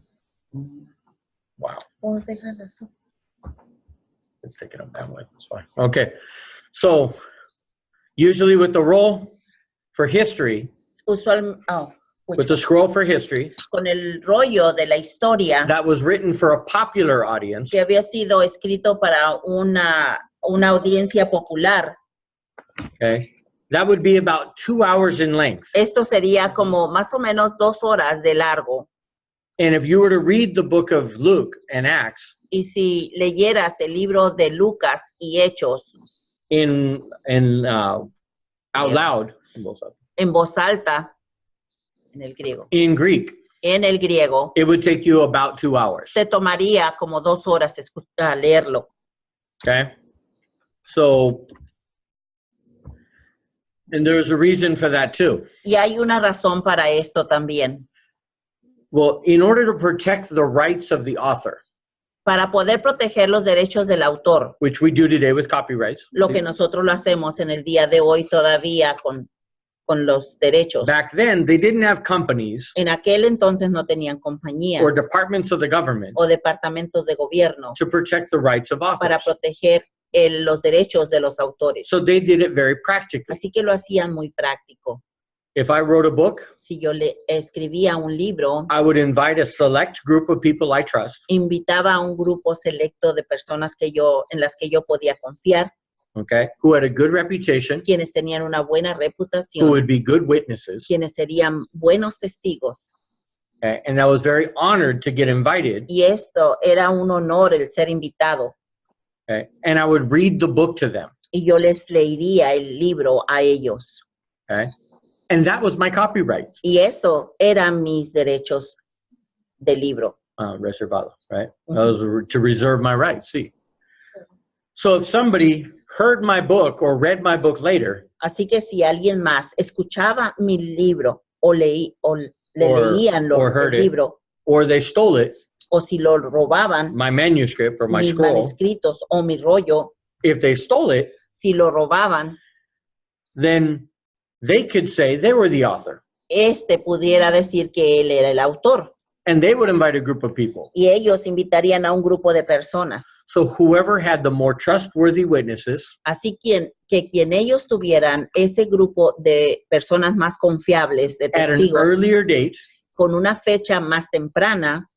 [SPEAKER 1] Wow,
[SPEAKER 2] Oh, déjala así.
[SPEAKER 1] it's taking them that way. That's fine. Okay, so usually with the roll for history, with the scroll for history,
[SPEAKER 2] con el rollo de la historia
[SPEAKER 1] that was written for a popular audience,
[SPEAKER 2] que había sido escrito para una audiencia popular.
[SPEAKER 1] okay, that would be about 2 hours in length.
[SPEAKER 2] Esto sería como más o menos 2 horas de largo.
[SPEAKER 1] And if you were to read the book of Luke and Acts
[SPEAKER 2] Y si leyeras el libro de Lucas y Hechos
[SPEAKER 1] out loud,
[SPEAKER 2] en voz alta, en el griego,
[SPEAKER 1] in Greek,
[SPEAKER 2] it
[SPEAKER 1] it would take you about 2 hours.
[SPEAKER 2] te tomaría como 2 horas leerlo.
[SPEAKER 1] Okay? So, and there's a reason for that too.
[SPEAKER 2] Y hay una razón para esto también.
[SPEAKER 1] Well, in order to protect the rights of the author,
[SPEAKER 2] Para poder proteger los derechos del autor,
[SPEAKER 1] which we do today with copyrights,
[SPEAKER 2] lo que nosotros lo hacemos en el día de hoy todavía con los derechos.
[SPEAKER 1] back then they didn't have companies
[SPEAKER 2] En aquel entonces no tenían compañías
[SPEAKER 1] or departments of the government
[SPEAKER 2] o departamentos de gobierno
[SPEAKER 1] to protect the rights of
[SPEAKER 2] para
[SPEAKER 1] authors.
[SPEAKER 2] proteger los derechos de los autores.
[SPEAKER 1] So they did it very practically.
[SPEAKER 2] Así que lo hacían muy práctico.
[SPEAKER 1] If I wrote a book,
[SPEAKER 2] Si yo le escribía un libro,
[SPEAKER 1] I would invite a select group of people I trust,
[SPEAKER 2] invitaba a un grupo selecto de personas en las que yo podía confiar,
[SPEAKER 1] okay, who had a good reputation,
[SPEAKER 2] quienes tenían una buena
[SPEAKER 1] who
[SPEAKER 2] reputación,
[SPEAKER 1] would be good witnesses,
[SPEAKER 2] quienes serían buenos testigos.
[SPEAKER 1] okay, and I was very honored to get invited,
[SPEAKER 2] Y esto era un honor el ser invitado.
[SPEAKER 1] okay, and I would read the book to them,
[SPEAKER 2] Y yo les leería el libro a ellos.
[SPEAKER 1] okay, and that was my copyright,
[SPEAKER 2] Y eso eran mis derechos de libro.
[SPEAKER 1] reservado, right? That was to reserve my rights, see. So if somebody heard my book or read my book later,
[SPEAKER 2] Así que si alguien más escuchaba mi libro o le leían
[SPEAKER 1] or heard
[SPEAKER 2] el
[SPEAKER 1] it.
[SPEAKER 2] libro,
[SPEAKER 1] or they stole it,
[SPEAKER 2] o si lo robaban,
[SPEAKER 1] my manuscript or my
[SPEAKER 2] mis
[SPEAKER 1] scroll,
[SPEAKER 2] manuscritos o mi rollo,
[SPEAKER 1] if they stole it,
[SPEAKER 2] si lo robaban,
[SPEAKER 1] then they could say they were the author.
[SPEAKER 2] pudiera decir que él era el autor.
[SPEAKER 1] And they would invite a group of people.
[SPEAKER 2] Y ellos invitarían a un grupo de personas.
[SPEAKER 1] So whoever had the more trustworthy witnesses
[SPEAKER 2] Así quien ellos tuvieran ese grupo de personas más confiables, de
[SPEAKER 1] at an
[SPEAKER 2] testigos,
[SPEAKER 1] earlier date,
[SPEAKER 2] con una fecha más temprana,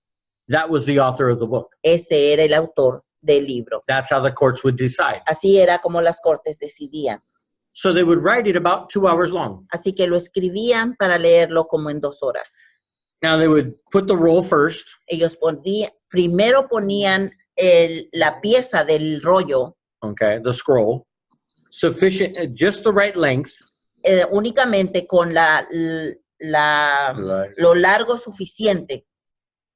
[SPEAKER 1] that was the author of the book.
[SPEAKER 2] ese era el autor del libro.
[SPEAKER 1] That's how the courts would decide.
[SPEAKER 2] Así era como las cortes decidían.
[SPEAKER 1] So they would write it about 2 hours long.
[SPEAKER 2] Así que lo escribían para leerlo como en 2 horas.
[SPEAKER 1] Now they would put the roll first,
[SPEAKER 2] Ellos primero ponían la pieza del rollo,
[SPEAKER 1] okay, the scroll, sufficient, just the right length,
[SPEAKER 2] únicamente con lo largo suficiente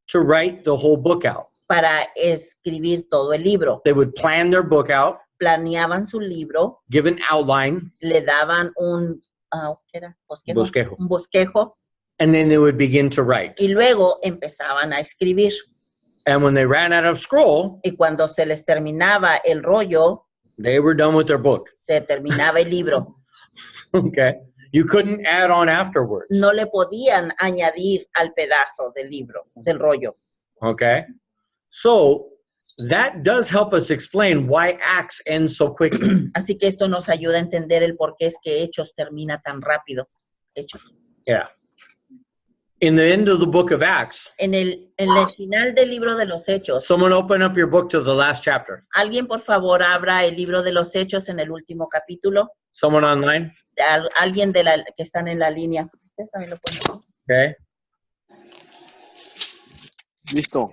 [SPEAKER 1] to write the whole book out.
[SPEAKER 2] para escribir todo el libro.
[SPEAKER 1] They would plan their book out,
[SPEAKER 2] Planeaban su libro,
[SPEAKER 1] give an outline,
[SPEAKER 2] le daban ¿qué era?
[SPEAKER 1] Bosquejo.
[SPEAKER 2] Un bosquejo,
[SPEAKER 1] and then they would begin to write.
[SPEAKER 2] y luego empezaban a escribir.
[SPEAKER 1] And when they ran out of scroll,
[SPEAKER 2] Y cuando se les terminaba el rollo,
[SPEAKER 1] they were done with their book.
[SPEAKER 2] se terminaba el libro.
[SPEAKER 1] Okay. You couldn't add on afterwards.
[SPEAKER 2] No le podían añadir al pedazo del libro, del rollo.
[SPEAKER 1] Okay. So that does help us explain why Acts ends so quickly.
[SPEAKER 2] Así que esto nos ayuda a entender el por qué es que Hechos termina tan rápido. Hechos.
[SPEAKER 1] Yeah. In the end of the book of Acts,
[SPEAKER 2] En el final del libro de los Hechos,
[SPEAKER 1] someone open up your book to the last chapter.
[SPEAKER 2] alguien por favor abra el libro de los Hechos en el último capítulo.
[SPEAKER 1] Someone online?
[SPEAKER 2] Alguien que están en la línea. Ustedes también lo ponen.
[SPEAKER 1] Okay.
[SPEAKER 3] Listo.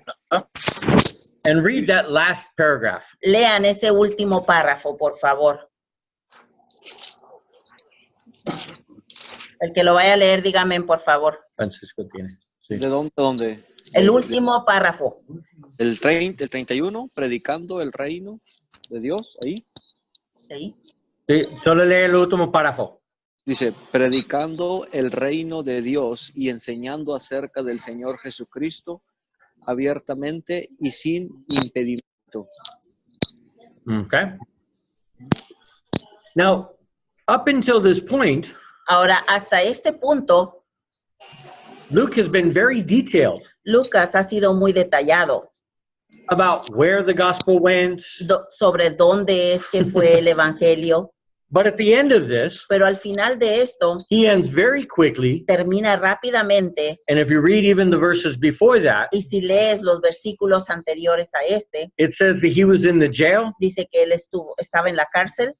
[SPEAKER 1] And read that last paragraph.
[SPEAKER 2] Lean ese último párrafo, por favor. El que lo vaya a leer, dígame, por favor.
[SPEAKER 1] Francisco tiene. Sí.
[SPEAKER 3] ¿De dónde?
[SPEAKER 2] El último párrafo.
[SPEAKER 3] El 31, predicando el reino de Dios, ahí.
[SPEAKER 2] ¿Sí?
[SPEAKER 1] Sí, solo lee el último párrafo.
[SPEAKER 3] Dice, predicando el reino de Dios y enseñando acerca del Señor Jesucristo abiertamente y sin impedimento.
[SPEAKER 1] Okay. Now, up until this point,
[SPEAKER 2] Ahora, hasta este punto,
[SPEAKER 1] Luke has been very detailed
[SPEAKER 2] Lucas ha sido muy detallado
[SPEAKER 1] about where the gospel went.
[SPEAKER 2] sobre dónde es que fue el evangelio,
[SPEAKER 1] But at the end of this,
[SPEAKER 2] pero al final de esto
[SPEAKER 1] he ends very quickly.
[SPEAKER 2] termina rápidamente,
[SPEAKER 1] And if you read even the verses before that,
[SPEAKER 2] y si lees los versículos anteriores a este,
[SPEAKER 1] it says that he was in the jail,
[SPEAKER 2] dice que él estaba en la cárcel,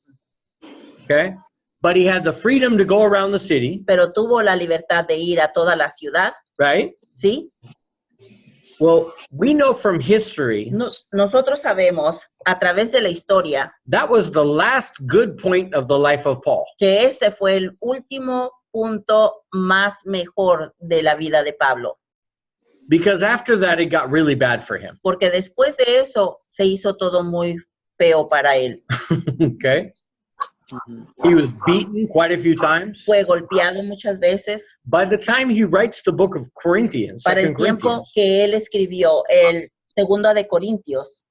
[SPEAKER 1] okay? But he had the freedom to go around the city,
[SPEAKER 2] pero tuvo la libertad de ir a toda la ciudad,
[SPEAKER 1] right?
[SPEAKER 2] ¿sí?
[SPEAKER 1] Well, we know from history
[SPEAKER 2] Nosotros sabemos a través de la historia
[SPEAKER 1] that was the last good point of the life of Paul.
[SPEAKER 2] que ese fue el último punto más mejor de la vida de Pablo,
[SPEAKER 1] Because after that, it got really bad for him.
[SPEAKER 2] porque después de eso se hizo todo muy feo para él.
[SPEAKER 1] Okay? He was beaten quite a few times.
[SPEAKER 2] Fue golpeado muchas veces.
[SPEAKER 1] By the time he writes the book of Corinthians,
[SPEAKER 2] Para el
[SPEAKER 1] 2
[SPEAKER 2] tiempo
[SPEAKER 1] Corinthians,
[SPEAKER 2] que él escribió el Segunda de Corintios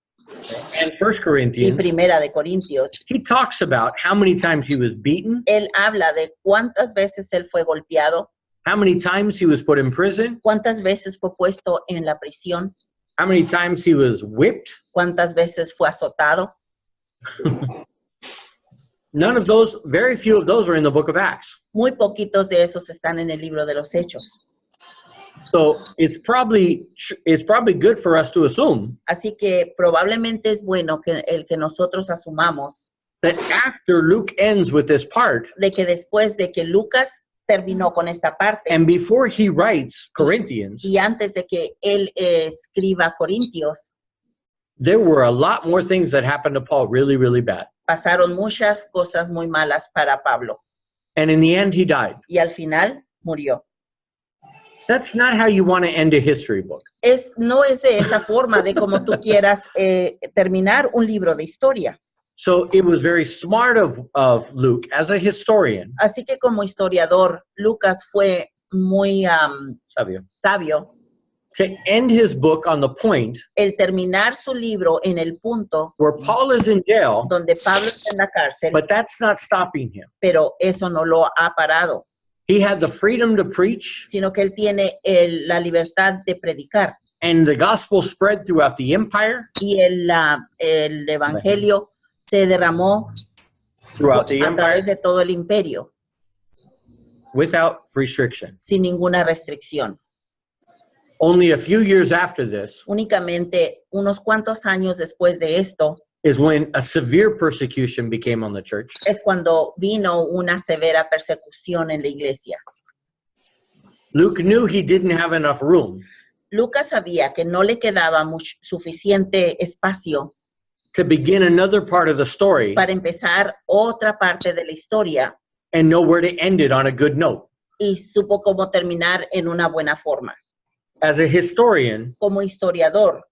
[SPEAKER 1] and 1
[SPEAKER 2] y
[SPEAKER 1] Corinthians,
[SPEAKER 2] Primera de Corintios,
[SPEAKER 1] he talks about how many times he was beaten,
[SPEAKER 2] él habla de cuántas veces él fue golpeado,
[SPEAKER 1] how many times he was put in prison,
[SPEAKER 2] cuántas veces fue puesto en la prisión,
[SPEAKER 1] how many times he was whipped.
[SPEAKER 2] cuántas veces fue azotado.
[SPEAKER 1] None of those, very few of those are in the book of Acts.
[SPEAKER 2] Muy poquitos de esos están en el libro de los Hechos.
[SPEAKER 1] So it's probably good for us to assume
[SPEAKER 2] Así que probablemente es bueno que nosotros asumamos
[SPEAKER 1] that after Luke ends with this part,
[SPEAKER 2] de que después de que Lucas terminó con esta parte
[SPEAKER 1] and before he writes Corinthians,
[SPEAKER 2] y antes de que él escriba Corintios,
[SPEAKER 1] there were a lot more things that happened to Paul really, really bad.
[SPEAKER 2] pasaron muchas cosas muy malas para Pablo
[SPEAKER 1] And in the end, he died.
[SPEAKER 2] y al final murió.
[SPEAKER 1] That's not how you want to end a history book.
[SPEAKER 2] No es de esa forma de como tú quieras terminar un libro de historia.
[SPEAKER 1] So it was very smart of Luke as a historian
[SPEAKER 2] Así que como historiador, Lucas fue muy
[SPEAKER 1] sabio.
[SPEAKER 2] sabio
[SPEAKER 1] To end his book on the point
[SPEAKER 2] el terminar su libro en el punto
[SPEAKER 1] where Paul is in jail,
[SPEAKER 2] donde Pablo está en la cárcel,
[SPEAKER 1] but that's not stopping him.
[SPEAKER 2] pero eso no lo ha parado,
[SPEAKER 1] He had the freedom to preach,
[SPEAKER 2] sino que él tiene la libertad de predicar
[SPEAKER 1] and the gospel spread throughout the empire,
[SPEAKER 2] y el evangelio se derramó
[SPEAKER 1] throughout the
[SPEAKER 2] a través
[SPEAKER 1] empire,
[SPEAKER 2] de todo el imperio
[SPEAKER 1] without restriction.
[SPEAKER 2] sin ninguna restricción.
[SPEAKER 1] Only a few years after this
[SPEAKER 2] Únicamente unos cuantos años después de esto
[SPEAKER 1] is when a severe persecution became on the church.
[SPEAKER 2] es cuando vino una severa persecución en la iglesia.
[SPEAKER 1] Luke knew he didn't have enough room
[SPEAKER 2] Lucas sabía que no le quedaba suficiente espacio
[SPEAKER 1] to begin another part of the story
[SPEAKER 2] para empezar otra parte de la historia
[SPEAKER 1] and know where to end it on a good note.
[SPEAKER 2] y supo cómo terminar en una buena forma.
[SPEAKER 1] As a historian,
[SPEAKER 2] Como historiador,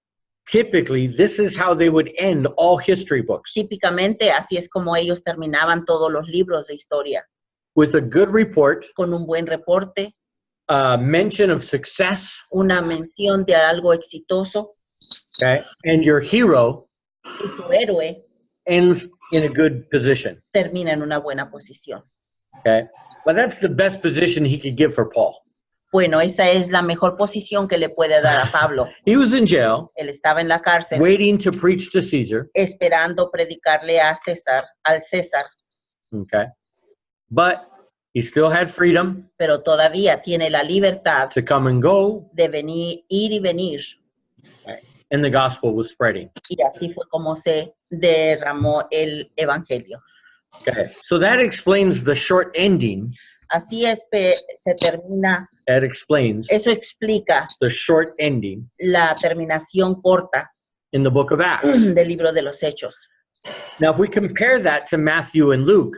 [SPEAKER 1] typically this is how they would end all history books,
[SPEAKER 2] típicamente así es como ellos terminaban todos los libros de historia,
[SPEAKER 1] with a good report,
[SPEAKER 2] con un buen reporte,
[SPEAKER 1] a mention of success,
[SPEAKER 2] una mención de algo exitoso
[SPEAKER 1] okay, and your hero
[SPEAKER 2] y tu héroe
[SPEAKER 1] ends in a good position.
[SPEAKER 2] termina en una buena posición.
[SPEAKER 1] Okay, but that's the best position he could give for Paul.
[SPEAKER 2] Bueno, esa es la mejor posición que le puede dar a Pablo.
[SPEAKER 1] He was in jail,
[SPEAKER 2] Él estaba en la cárcel
[SPEAKER 1] waiting to preach to Caesar.
[SPEAKER 2] esperando predicarle al César,
[SPEAKER 1] Okay, but he still had freedom
[SPEAKER 2] pero todavía tiene la libertad
[SPEAKER 1] to come and go,
[SPEAKER 2] de venir, ir y venir.
[SPEAKER 1] and the gospel was spreading.
[SPEAKER 2] Y así fue como se derramó el evangelio.
[SPEAKER 1] Okay, so that explains the short ending.
[SPEAKER 2] Así es, se termina,
[SPEAKER 1] That explains
[SPEAKER 2] eso explica
[SPEAKER 1] the short ending
[SPEAKER 2] la terminación corta
[SPEAKER 1] in the book of Acts.
[SPEAKER 2] del libro de los Hechos.
[SPEAKER 1] Now, if we compare that to Matthew and Luke,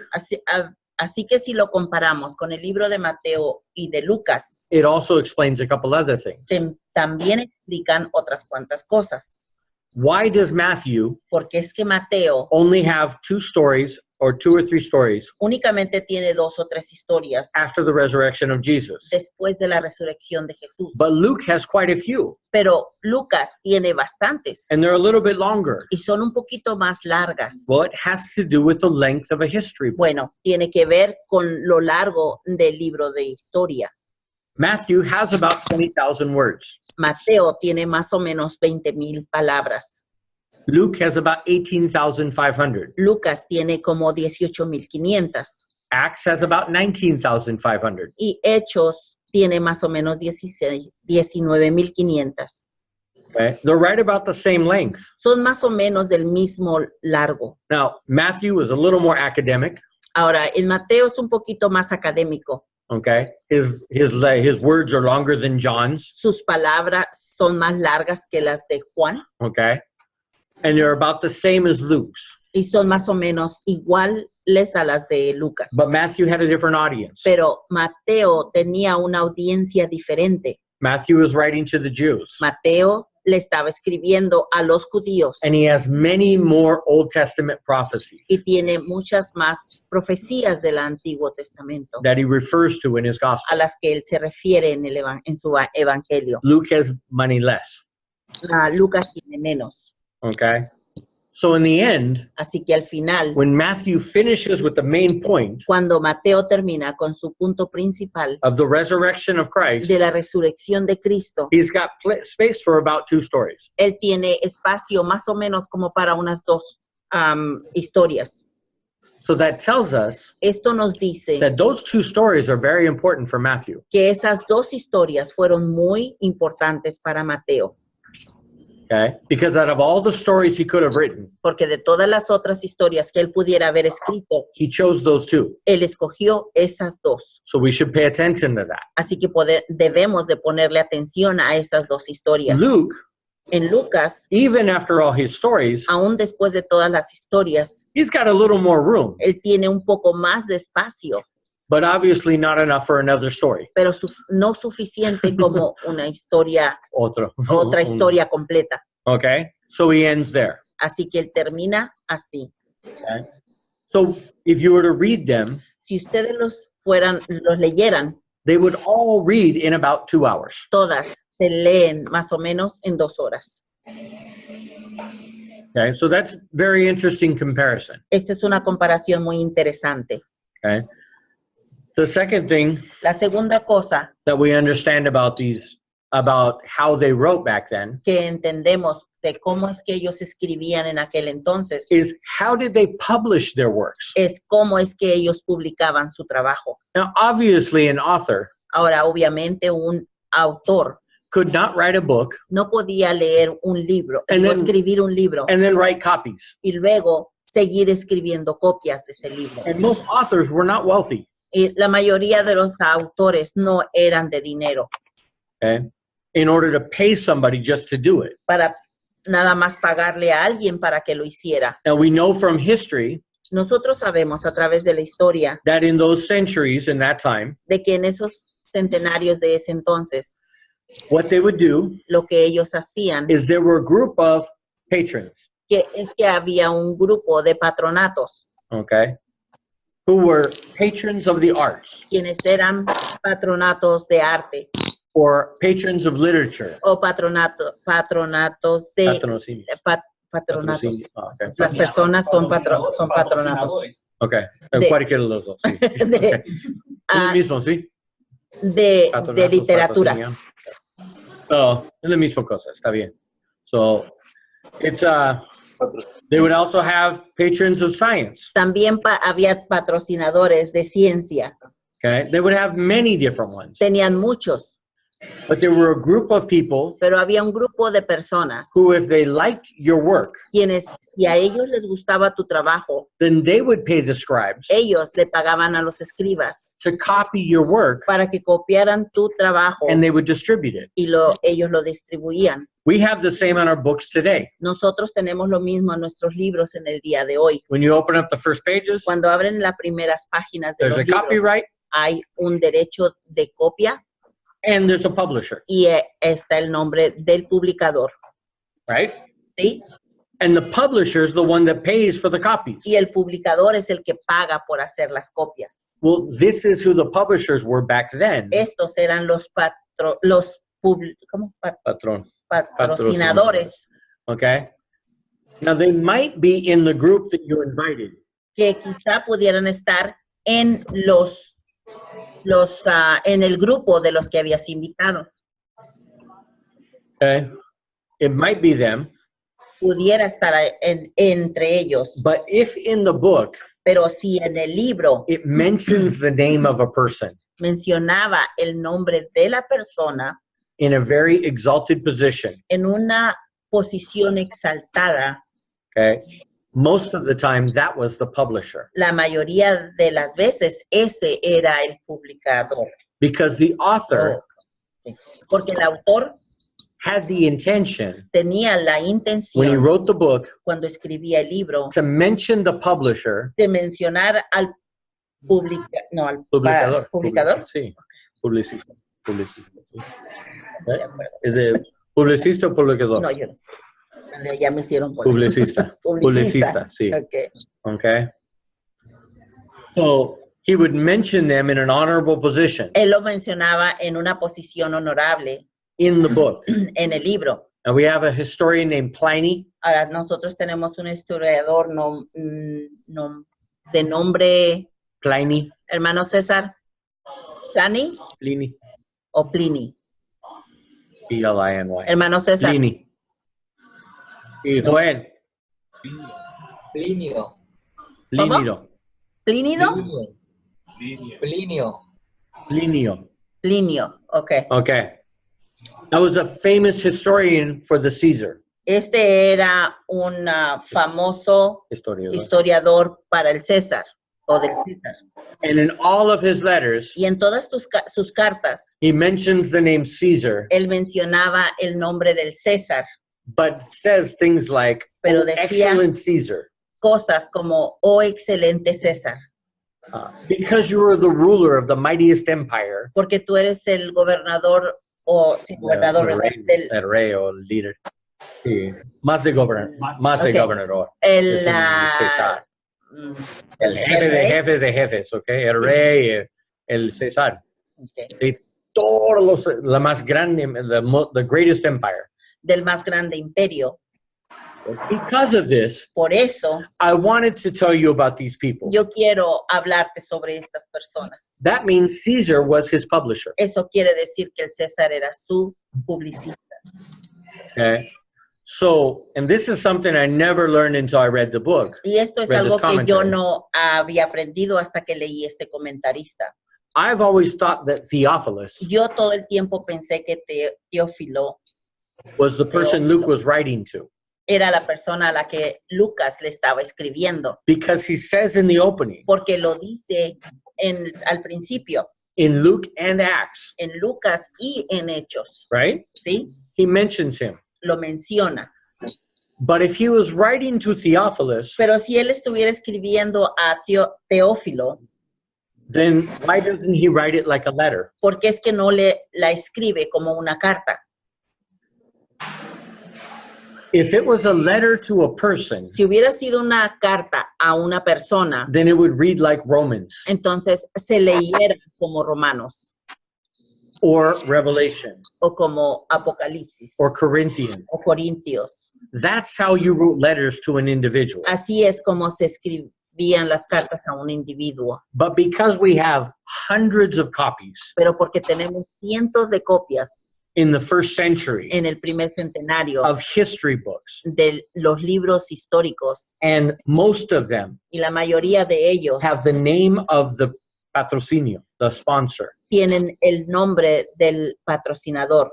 [SPEAKER 2] Así que si lo comparamos con el libro de Mateo y de Lucas,
[SPEAKER 1] it also explains a couple other things.
[SPEAKER 2] también explican otras cuantas cosas.
[SPEAKER 1] Why does Matthew
[SPEAKER 2] Porque es que Mateo
[SPEAKER 1] only have two stories or two or three stories
[SPEAKER 2] únicamente tiene 2 o 3 historias
[SPEAKER 1] after the resurrection of Jesus?
[SPEAKER 2] después de la resurrección de Jesús.
[SPEAKER 1] But Luke has quite a few,
[SPEAKER 2] Pero Lucas tiene bastantes
[SPEAKER 1] and they're a little bit longer.
[SPEAKER 2] y son un poquito más largas.
[SPEAKER 1] Well, it has to do with the length of a history book.
[SPEAKER 2] Bueno, tiene que ver con lo largo del libro de historia.
[SPEAKER 1] Matthew has about 20,000 words.
[SPEAKER 2] Mateo tiene más o menos 20,000 palabras.
[SPEAKER 1] Luke has about 18,500.
[SPEAKER 2] Lucas tiene como 18,500.
[SPEAKER 1] Acts has about 19,500.
[SPEAKER 2] Y Hechos tiene más o menos 19,500.
[SPEAKER 1] Okay? They're right about the same length.
[SPEAKER 2] Son más o menos del mismo largo.
[SPEAKER 1] Now, Matthew is a little more academic.
[SPEAKER 2] Ahora, el Mateo es un poquito más académico.
[SPEAKER 1] Okay, his words are longer than John's.
[SPEAKER 2] Sus palabras son más largas que las de Juan
[SPEAKER 1] Okay, and they're about the same as Luke's.
[SPEAKER 2] y son más o menos iguales a las de Lucas.
[SPEAKER 1] But Matthew had a different audience.
[SPEAKER 2] Pero Mateo tenía una audiencia diferente.
[SPEAKER 1] Matthew is writing to the Jews,
[SPEAKER 2] Mateo le estaba escribiendo a los judíos
[SPEAKER 1] and he has many more Old Testament prophecies
[SPEAKER 2] y tiene muchas más profecías del Antiguo Testamento
[SPEAKER 1] that he refers to in his
[SPEAKER 2] a
[SPEAKER 1] gospel.
[SPEAKER 2] las que él se refiere en su evangelio.
[SPEAKER 1] Luke has many less.
[SPEAKER 2] Lucas tiene menos.
[SPEAKER 1] Okay, so in the end,
[SPEAKER 2] Así que al final,
[SPEAKER 1] when Matthew finishes with the main point
[SPEAKER 2] cuando Mateo termina con su punto principal
[SPEAKER 1] of the resurrection of Christ,
[SPEAKER 2] de la resurrección de Cristo,
[SPEAKER 1] he's got space for about 2 stories.
[SPEAKER 2] él tiene espacio más o menos como para unas 2 historias.
[SPEAKER 1] So that tells us
[SPEAKER 2] Esto nos dice
[SPEAKER 1] that those 2 stories are very important for Matthew.
[SPEAKER 2] que esas 2 historias fueron muy importantes para Mateo,
[SPEAKER 1] Okay, because out of all the stories he could have written,
[SPEAKER 2] porque de todas las otras historias que él pudiera haber escrito,
[SPEAKER 1] he chose those 2.
[SPEAKER 2] él escogió esas 2.
[SPEAKER 1] So we should pay attention to that.
[SPEAKER 2] Así que debemos de ponerle atención a esas 2 historias.
[SPEAKER 1] Luke,
[SPEAKER 2] En Lucas,
[SPEAKER 1] even after all his stories,
[SPEAKER 2] aún después de todas las historias,
[SPEAKER 1] he's got a little more room,
[SPEAKER 2] él tiene un poco más de espacio,
[SPEAKER 1] but obviously not enough for another story.
[SPEAKER 2] pero no suficiente como otra historia completa.
[SPEAKER 1] Okay, so he ends there.
[SPEAKER 2] Así que él termina así.
[SPEAKER 1] Okay, so if you were to read them,
[SPEAKER 2] Si ustedes los leyeran,
[SPEAKER 1] they would all read in about 2 hours.
[SPEAKER 2] Todas se leen más o menos en 2 horas.
[SPEAKER 1] Okay, so that's very interesting comparison.
[SPEAKER 2] Esta es una comparación muy interesante.
[SPEAKER 1] Okay, the second thing
[SPEAKER 2] La segunda cosa
[SPEAKER 1] that we understand about how they wrote back then
[SPEAKER 2] que entendemos de cómo es que ellos escribían en aquel entonces
[SPEAKER 1] is how did they publish their works?
[SPEAKER 2] es cómo es que ellos publicaban su trabajo.
[SPEAKER 1] Now, obviously, an author
[SPEAKER 2] Ahora, obviamente, un autor
[SPEAKER 1] could not write a book
[SPEAKER 2] no podía leer un libro,
[SPEAKER 1] And
[SPEAKER 2] o
[SPEAKER 1] then-
[SPEAKER 2] escribir un libro
[SPEAKER 1] and then write copies.
[SPEAKER 2] y luego seguir escribiendo copias de ese libro.
[SPEAKER 1] And most authors were not wealthy.
[SPEAKER 2] Y la mayoría de los autores no eran de dinero
[SPEAKER 1] Okay, in order to pay somebody just to do it.
[SPEAKER 2] para nada más pagarle a alguien para que lo hiciera.
[SPEAKER 1] Now, we know from history
[SPEAKER 2] Nosotros sabemos a través de la historia
[SPEAKER 1] that in those centuries, in that time,
[SPEAKER 2] de que en esos centenarios de ese entonces,
[SPEAKER 1] what they would do
[SPEAKER 2] lo que ellos hacían
[SPEAKER 1] is there were a group of patrons,
[SPEAKER 2] que es que había un grupo de patronatos,
[SPEAKER 1] okay, who were patrons of the arts
[SPEAKER 2] quienes eran patronatos de arte
[SPEAKER 1] or patrons of literature.
[SPEAKER 2] o patronatos de
[SPEAKER 1] Patrocinio.
[SPEAKER 2] patronatos.
[SPEAKER 1] Patrocinio. Ah, okay.
[SPEAKER 2] Las personas son patronatos.
[SPEAKER 1] Okay.
[SPEAKER 2] De-
[SPEAKER 1] Cualquiera de los dos. Sí.
[SPEAKER 2] De,
[SPEAKER 1] Okay. Es
[SPEAKER 2] ah,
[SPEAKER 1] lo mismo, sí.
[SPEAKER 2] de
[SPEAKER 1] Patronatos,
[SPEAKER 2] literaturas.
[SPEAKER 1] patrocinio. So, es la misma cosa, está bien. So, it's, they would also have patrons of science,
[SPEAKER 2] También había patrocinadores de ciencia.
[SPEAKER 1] okay? They would have many different ones.
[SPEAKER 2] Tenían muchos,
[SPEAKER 1] But there were a group of people
[SPEAKER 2] pero había un grupo de personas
[SPEAKER 1] who, if they liked your work,
[SPEAKER 2] quienes, si a ellos les gustaba tu trabajo,
[SPEAKER 1] then they would pay the scribes
[SPEAKER 2] ellos le pagaban a los escribas
[SPEAKER 1] to copy your work
[SPEAKER 2] para que copiaran tu trabajo
[SPEAKER 1] and they would distribute it.
[SPEAKER 2] y ellos lo distribuían.
[SPEAKER 1] We have the same on our books today.
[SPEAKER 2] Nosotros tenemos lo mismo en nuestros libros en el día de hoy.
[SPEAKER 1] When you open up the first pages,
[SPEAKER 2] Cuando abren las primeras páginas de
[SPEAKER 1] there's
[SPEAKER 2] los
[SPEAKER 1] a
[SPEAKER 2] libros,
[SPEAKER 1] copyright
[SPEAKER 2] hay un derecho de copia
[SPEAKER 1] and there's a publisher,
[SPEAKER 2] y está el nombre del publicador,
[SPEAKER 1] right?
[SPEAKER 2] ¿sí?
[SPEAKER 1] And the publisher is the one that pays for the copies.
[SPEAKER 2] Y el publicador es el que paga por hacer las copias.
[SPEAKER 1] Well, this is who the publishers were back then.
[SPEAKER 2] Estos eran los
[SPEAKER 1] Patron.
[SPEAKER 2] patrocinadores
[SPEAKER 1] Okay? Now, they might be in the group that you invited.
[SPEAKER 2] que quizá pudieran estar en en el grupo de los que habías invitado.
[SPEAKER 1] Okay? It might be them.
[SPEAKER 2] Pudiera estar entre ellos,
[SPEAKER 1] But if in the book
[SPEAKER 2] pero si en el libro
[SPEAKER 1] it mentions the name of a person
[SPEAKER 2] mencionaba el nombre de la persona
[SPEAKER 1] in a very exalted position,
[SPEAKER 2] en una posición exaltada,
[SPEAKER 1] okay, most of the time that was the publisher.
[SPEAKER 2] la mayoría de las veces ese era el publicador.
[SPEAKER 1] Because the author
[SPEAKER 2] Sí. Porque el autor
[SPEAKER 1] had the intention,
[SPEAKER 2] tenía la
[SPEAKER 1] when he
[SPEAKER 2] intención,
[SPEAKER 1] wrote the book,
[SPEAKER 2] cuando escribía el libro,
[SPEAKER 1] to mention the publisher,
[SPEAKER 2] de mencionar al
[SPEAKER 1] publicador.
[SPEAKER 2] publicador.
[SPEAKER 1] Sí, publicista. Publicista, sí. ¿Es de publicista o publicador?
[SPEAKER 2] No, yo no sé. Ya me hicieron por
[SPEAKER 1] Publicista. Publicista, sí.
[SPEAKER 2] Okay.
[SPEAKER 1] Okay. So he would mention them in an honorable position
[SPEAKER 2] Él lo mencionaba en una posición honorable
[SPEAKER 1] in the book.
[SPEAKER 2] en el libro.
[SPEAKER 1] And we have a historian named Pliny.
[SPEAKER 2] Ahora, nosotros tenemos un historiador de nombre,
[SPEAKER 1] Pliny.
[SPEAKER 2] hermano César, ¿Pliny
[SPEAKER 1] Pliny.
[SPEAKER 2] o Pliny?
[SPEAKER 1] P-L-I-N-Y.
[SPEAKER 2] Hermano César.
[SPEAKER 1] Pliny. Y Joel.
[SPEAKER 5] Plinio.
[SPEAKER 1] Plinio.
[SPEAKER 2] ¿Plínido?
[SPEAKER 5] Plinio.
[SPEAKER 1] Plinio.
[SPEAKER 2] Plinio, ok.
[SPEAKER 1] Okay. That was a famous historian for the Caesar.
[SPEAKER 2] Este era un famoso
[SPEAKER 1] Historiador.
[SPEAKER 2] historiador para el César, o del César.
[SPEAKER 1] And in all of his letters,
[SPEAKER 2] Y en todas sus cartas,
[SPEAKER 1] he mentions the name Caesar,
[SPEAKER 2] él mencionaba el nombre del César,
[SPEAKER 1] but says things like,
[SPEAKER 2] Pero
[SPEAKER 1] "Oh,
[SPEAKER 2] decía-
[SPEAKER 1] excellent Caesar,
[SPEAKER 2] cosas como, oh excelente César,
[SPEAKER 1] because you are the ruler of the mightiest empire."
[SPEAKER 2] porque tú eres el gobernador, gobernador
[SPEAKER 1] El rey o el líder. Sí. Más de gobernador. Más de
[SPEAKER 2] Ok.
[SPEAKER 1] gobernador.
[SPEAKER 2] el,
[SPEAKER 1] Es un César.
[SPEAKER 2] mm,
[SPEAKER 1] El jefe de
[SPEAKER 2] rey.
[SPEAKER 1] jefes de jefes, ¿ok? El rey, el César.
[SPEAKER 2] Ok.
[SPEAKER 1] de la más grande, the greatest empire.
[SPEAKER 2] Del más grande imperio.
[SPEAKER 1] Because of this,
[SPEAKER 2] Por eso
[SPEAKER 1] I wanted to tell you about these people.
[SPEAKER 2] yo quiero hablarte sobre estas personas.
[SPEAKER 1] That means Caesar was his publisher.
[SPEAKER 2] Eso quiere decir que el César era su publicista.
[SPEAKER 1] Okay. So, and this is something I never learned until I read the book.
[SPEAKER 2] Y esto es
[SPEAKER 1] Read
[SPEAKER 2] algo
[SPEAKER 1] this
[SPEAKER 2] que yo
[SPEAKER 1] commentary.
[SPEAKER 2] no había aprendido hasta que leí este comentarista.
[SPEAKER 1] I've always thought that Theophilus
[SPEAKER 2] Yo todo el tiempo pensé que Teófilo
[SPEAKER 1] was the person Luke was writing to,
[SPEAKER 2] era la persona a la que Lucas le estaba escribiendo,
[SPEAKER 1] because he says in the opening,
[SPEAKER 2] porque lo dice al principio,
[SPEAKER 1] in Luke and Acts,
[SPEAKER 2] en Lucas y en Hechos,
[SPEAKER 1] right?
[SPEAKER 2] ¿sí?
[SPEAKER 1] He mentions him.
[SPEAKER 2] Lo menciona.
[SPEAKER 1] But if he was writing to Theophilus,
[SPEAKER 2] Pero si él estuviera escribiendo a Teófilo,
[SPEAKER 1] then why doesn't he write it like a letter?
[SPEAKER 2] ¿por qué es que no la escribe como una carta?
[SPEAKER 1] If it was a letter to a person,
[SPEAKER 2] Si hubiera sido una carta a una persona,
[SPEAKER 1] then it would read like Romans
[SPEAKER 2] entonces se leyera como Romanos
[SPEAKER 1] or Revelation
[SPEAKER 2] o como Apocalipsis
[SPEAKER 1] or Corinthians.
[SPEAKER 2] o Corintios.
[SPEAKER 1] That's how you wrote letters to an individual.
[SPEAKER 2] Así es como se escribían las cartas a un individuo.
[SPEAKER 1] But because we have hundreds of copies
[SPEAKER 2] Pero porque tenemos cientos de copias
[SPEAKER 1] in the first century
[SPEAKER 2] en el primer centenario
[SPEAKER 1] of history books,
[SPEAKER 2] de los libros históricos,
[SPEAKER 1] and most of them
[SPEAKER 2] y la mayoría de ellos
[SPEAKER 1] have the name of the patrocinio, the sponsor,
[SPEAKER 2] tienen el nombre del patrocinador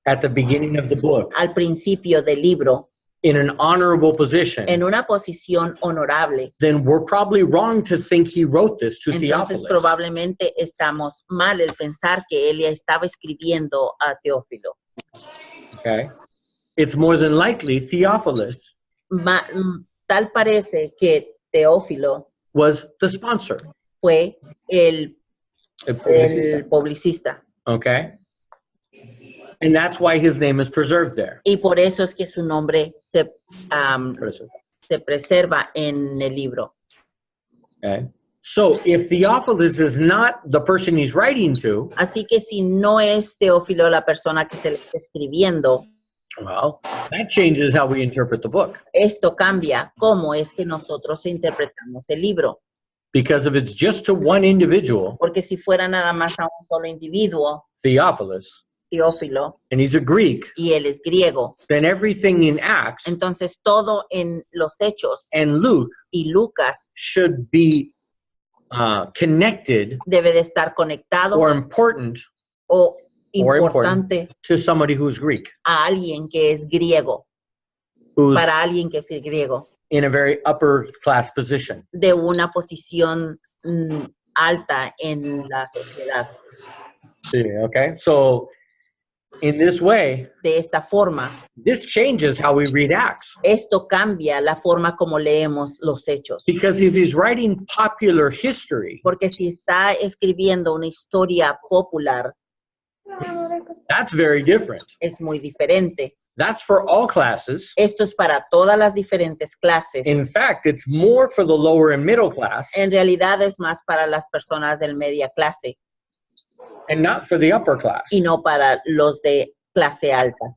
[SPEAKER 1] at the beginning of the book
[SPEAKER 2] al principio del libro,
[SPEAKER 1] in an honorable position,
[SPEAKER 2] en una posición honorable.
[SPEAKER 1] then we're probably wrong to think he wrote this to
[SPEAKER 2] Entonces
[SPEAKER 1] Theophilus.
[SPEAKER 2] probablemente estamos mal el pensar que él estaba escribiendo a Teófilo.
[SPEAKER 1] Okay? It's more than likely Theophilus
[SPEAKER 2] Tal parece que Teófilo
[SPEAKER 1] was the sponsor.
[SPEAKER 2] fue el
[SPEAKER 1] El publicista.
[SPEAKER 2] publicista.
[SPEAKER 1] Okay? And that's why his name is preserved there.
[SPEAKER 2] Y por eso es que su nombre se preserva en el libro.
[SPEAKER 1] Okay? So if Theophilus is not the person he's writing to,
[SPEAKER 2] Así que si no es Teófilo la persona que se le está escribiendo,
[SPEAKER 1] well, that changes how we interpret the book.
[SPEAKER 2] esto cambia cómo es que nosotros interpretamos el libro.
[SPEAKER 1] Because if it's just to one individual,
[SPEAKER 2] Porque si fuera nada más a un solo individuo,
[SPEAKER 1] Theophilus,
[SPEAKER 2] Teófilo,
[SPEAKER 1] and he's a Greek,
[SPEAKER 2] y él es griego,
[SPEAKER 1] then everything in Acts
[SPEAKER 2] entonces todo en los Hechos
[SPEAKER 1] and Luke
[SPEAKER 2] y Lucas
[SPEAKER 1] should be connected
[SPEAKER 2] debe de estar conectado
[SPEAKER 1] or important
[SPEAKER 2] o
[SPEAKER 1] or
[SPEAKER 2] importante
[SPEAKER 1] to somebody who's Greek,
[SPEAKER 2] a alguien que es griego,
[SPEAKER 1] who's
[SPEAKER 2] para alguien que es griego,
[SPEAKER 1] in a very upper class position.
[SPEAKER 2] de una posición alta en la sociedad.
[SPEAKER 1] See, okay? So in this way,
[SPEAKER 2] De esta forma,
[SPEAKER 1] this changes how we read Acts.
[SPEAKER 2] esto cambia la forma como leemos los hechos.
[SPEAKER 1] Because if he's writing popular history,
[SPEAKER 2] Porque si está escribiendo una historia popular,
[SPEAKER 1] that's very different.
[SPEAKER 2] es muy diferente.
[SPEAKER 1] That's for all classes.
[SPEAKER 2] Esto es para todas las diferentes clases.
[SPEAKER 1] In fact, it's more for the lower and middle class
[SPEAKER 2] En realidad es más para las personas de media clase
[SPEAKER 1] and not for the upper class.
[SPEAKER 2] y no para los de clase alta.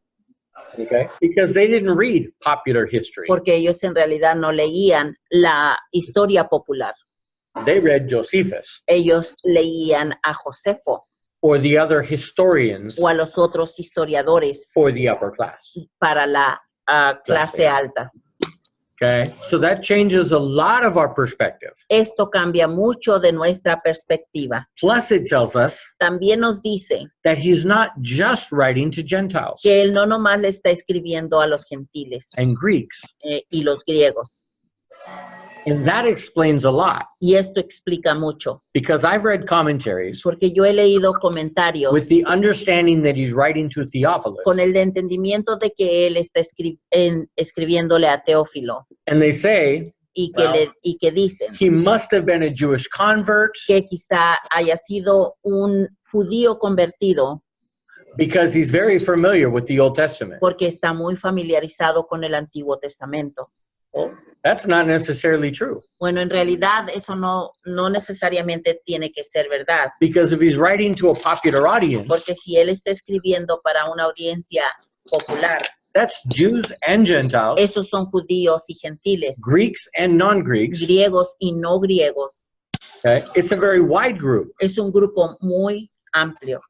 [SPEAKER 1] Okay? Because they didn't read popular history.
[SPEAKER 2] Porque ellos en realidad no leían la historia popular.
[SPEAKER 1] They read Josephus
[SPEAKER 2] Ellos leían a Josefo
[SPEAKER 1] or the other historians
[SPEAKER 2] o a los otros historiadores
[SPEAKER 1] for the upper class.
[SPEAKER 2] para la clase alta.
[SPEAKER 1] Okay? So that changes a lot of our perspective.
[SPEAKER 2] Esto cambia mucho de nuestra perspectiva.
[SPEAKER 1] Plus, it tells us
[SPEAKER 2] También nos dice
[SPEAKER 1] that he's not just writing to Gentiles
[SPEAKER 2] que él no nomás le está escribiendo a los gentiles
[SPEAKER 1] and Greeks.
[SPEAKER 2] y los griegos.
[SPEAKER 1] And that explains a lot
[SPEAKER 2] Y esto explica mucho,
[SPEAKER 1] because I've read commentaries
[SPEAKER 2] porque yo he leído comentarios
[SPEAKER 1] with the understanding that he's writing to Theophilus.
[SPEAKER 2] con el entendimiento de que él está escribiéndole a Teófilo
[SPEAKER 1] And they say
[SPEAKER 2] y que dicen
[SPEAKER 1] he must have been a Jewish convert
[SPEAKER 2] que quizá haya sido un judío convertido
[SPEAKER 1] because he's very familiar with the Old Testament.
[SPEAKER 2] porque está muy familiarizado con el Antiguo Testamento.
[SPEAKER 1] That's not necessarily true.
[SPEAKER 2] Bueno, en realidad eso no necesariamente tiene que ser verdad,
[SPEAKER 1] Because if he's writing to a popular audience,
[SPEAKER 2] porque si él está escribiendo para una audiencia popular,
[SPEAKER 1] that's Jews and Gentiles,
[SPEAKER 2] esos son judíos y gentiles,
[SPEAKER 1] Greeks and non-Greeks.
[SPEAKER 2] griegos y no griegos.
[SPEAKER 1] Okay? It's a very wide group.
[SPEAKER 2] Es un grupo muy amplio.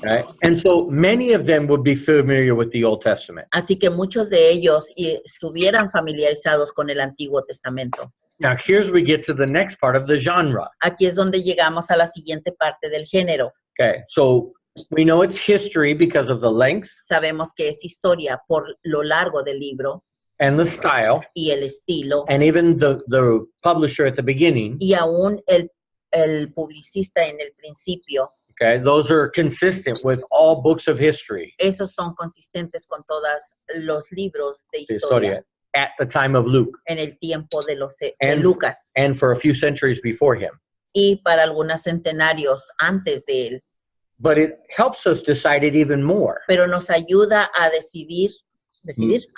[SPEAKER 1] Okay? And so many of them would be familiar with the Old Testament.
[SPEAKER 2] Así que muchos de ellos estuvieran familiarizados con el Antiguo Testamento.
[SPEAKER 1] Now, here's we get to the next part of the genre.
[SPEAKER 2] Aquí es donde llegamos a la siguiente parte del género.
[SPEAKER 1] Okay, so we know it's history because of the length
[SPEAKER 2] Sabemos que es historia por lo largo del libro
[SPEAKER 1] and the style,
[SPEAKER 2] y el estilo,
[SPEAKER 1] and even the publisher at the beginning.
[SPEAKER 2] y aún el publicista en el principio.
[SPEAKER 1] Okay, those are consistent with all books of history,
[SPEAKER 2] Esos son consistentes con todos los libros de
[SPEAKER 1] the
[SPEAKER 2] historia
[SPEAKER 1] historia, at the time of Luke,
[SPEAKER 2] en el tiempo de
[SPEAKER 1] And-
[SPEAKER 2] Lucas
[SPEAKER 1] and for a few centuries before him.
[SPEAKER 2] y para algunos centenarios antes de él.
[SPEAKER 1] But it helps us decide it even more.
[SPEAKER 2] Pero nos ayuda a decidir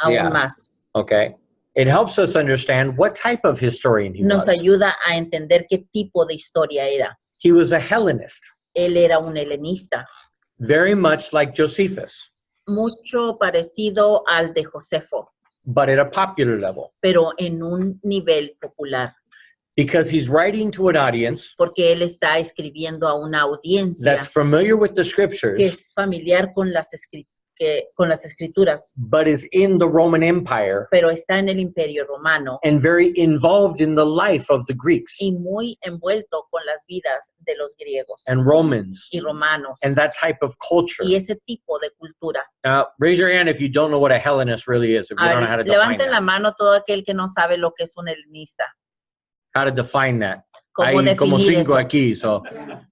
[SPEAKER 2] aún
[SPEAKER 1] yeah.
[SPEAKER 2] más.
[SPEAKER 1] Okay, it helps us understand what type of historian he
[SPEAKER 2] Nos
[SPEAKER 1] was.
[SPEAKER 2] ayuda a entender qué tipo de historia era.
[SPEAKER 1] He was a Hellenist,
[SPEAKER 2] Él era un helenista,
[SPEAKER 1] very much like Josephus,
[SPEAKER 2] mucho parecido al de Josefo,
[SPEAKER 1] but at a popular level,
[SPEAKER 2] pero en un nivel popular,
[SPEAKER 1] because he's writing to an audience
[SPEAKER 2] porque él está escribiendo a una audiencia
[SPEAKER 1] that's familiar with the
[SPEAKER 2] que
[SPEAKER 1] scriptures,
[SPEAKER 2] es familiar con las escrituras,
[SPEAKER 1] but is in the Roman Empire
[SPEAKER 2] pero está en el Imperio Romano
[SPEAKER 1] and very involved in the life of the Greeks
[SPEAKER 2] y muy envuelto con las vidas de los griegos
[SPEAKER 1] and Romans
[SPEAKER 2] y romanos
[SPEAKER 1] and that type of culture.
[SPEAKER 2] y ese tipo de cultura.
[SPEAKER 1] Now, raise your hand if you don't know what a Hellenist really is, if you don't know how to define
[SPEAKER 2] Levanten la
[SPEAKER 1] that.
[SPEAKER 2] mano todo aquel que no sabe lo que es un helenista.
[SPEAKER 1] How to define that.
[SPEAKER 2] ¿Cómo
[SPEAKER 1] Hay como
[SPEAKER 2] definir
[SPEAKER 1] 5
[SPEAKER 2] eso?
[SPEAKER 1] aquí, so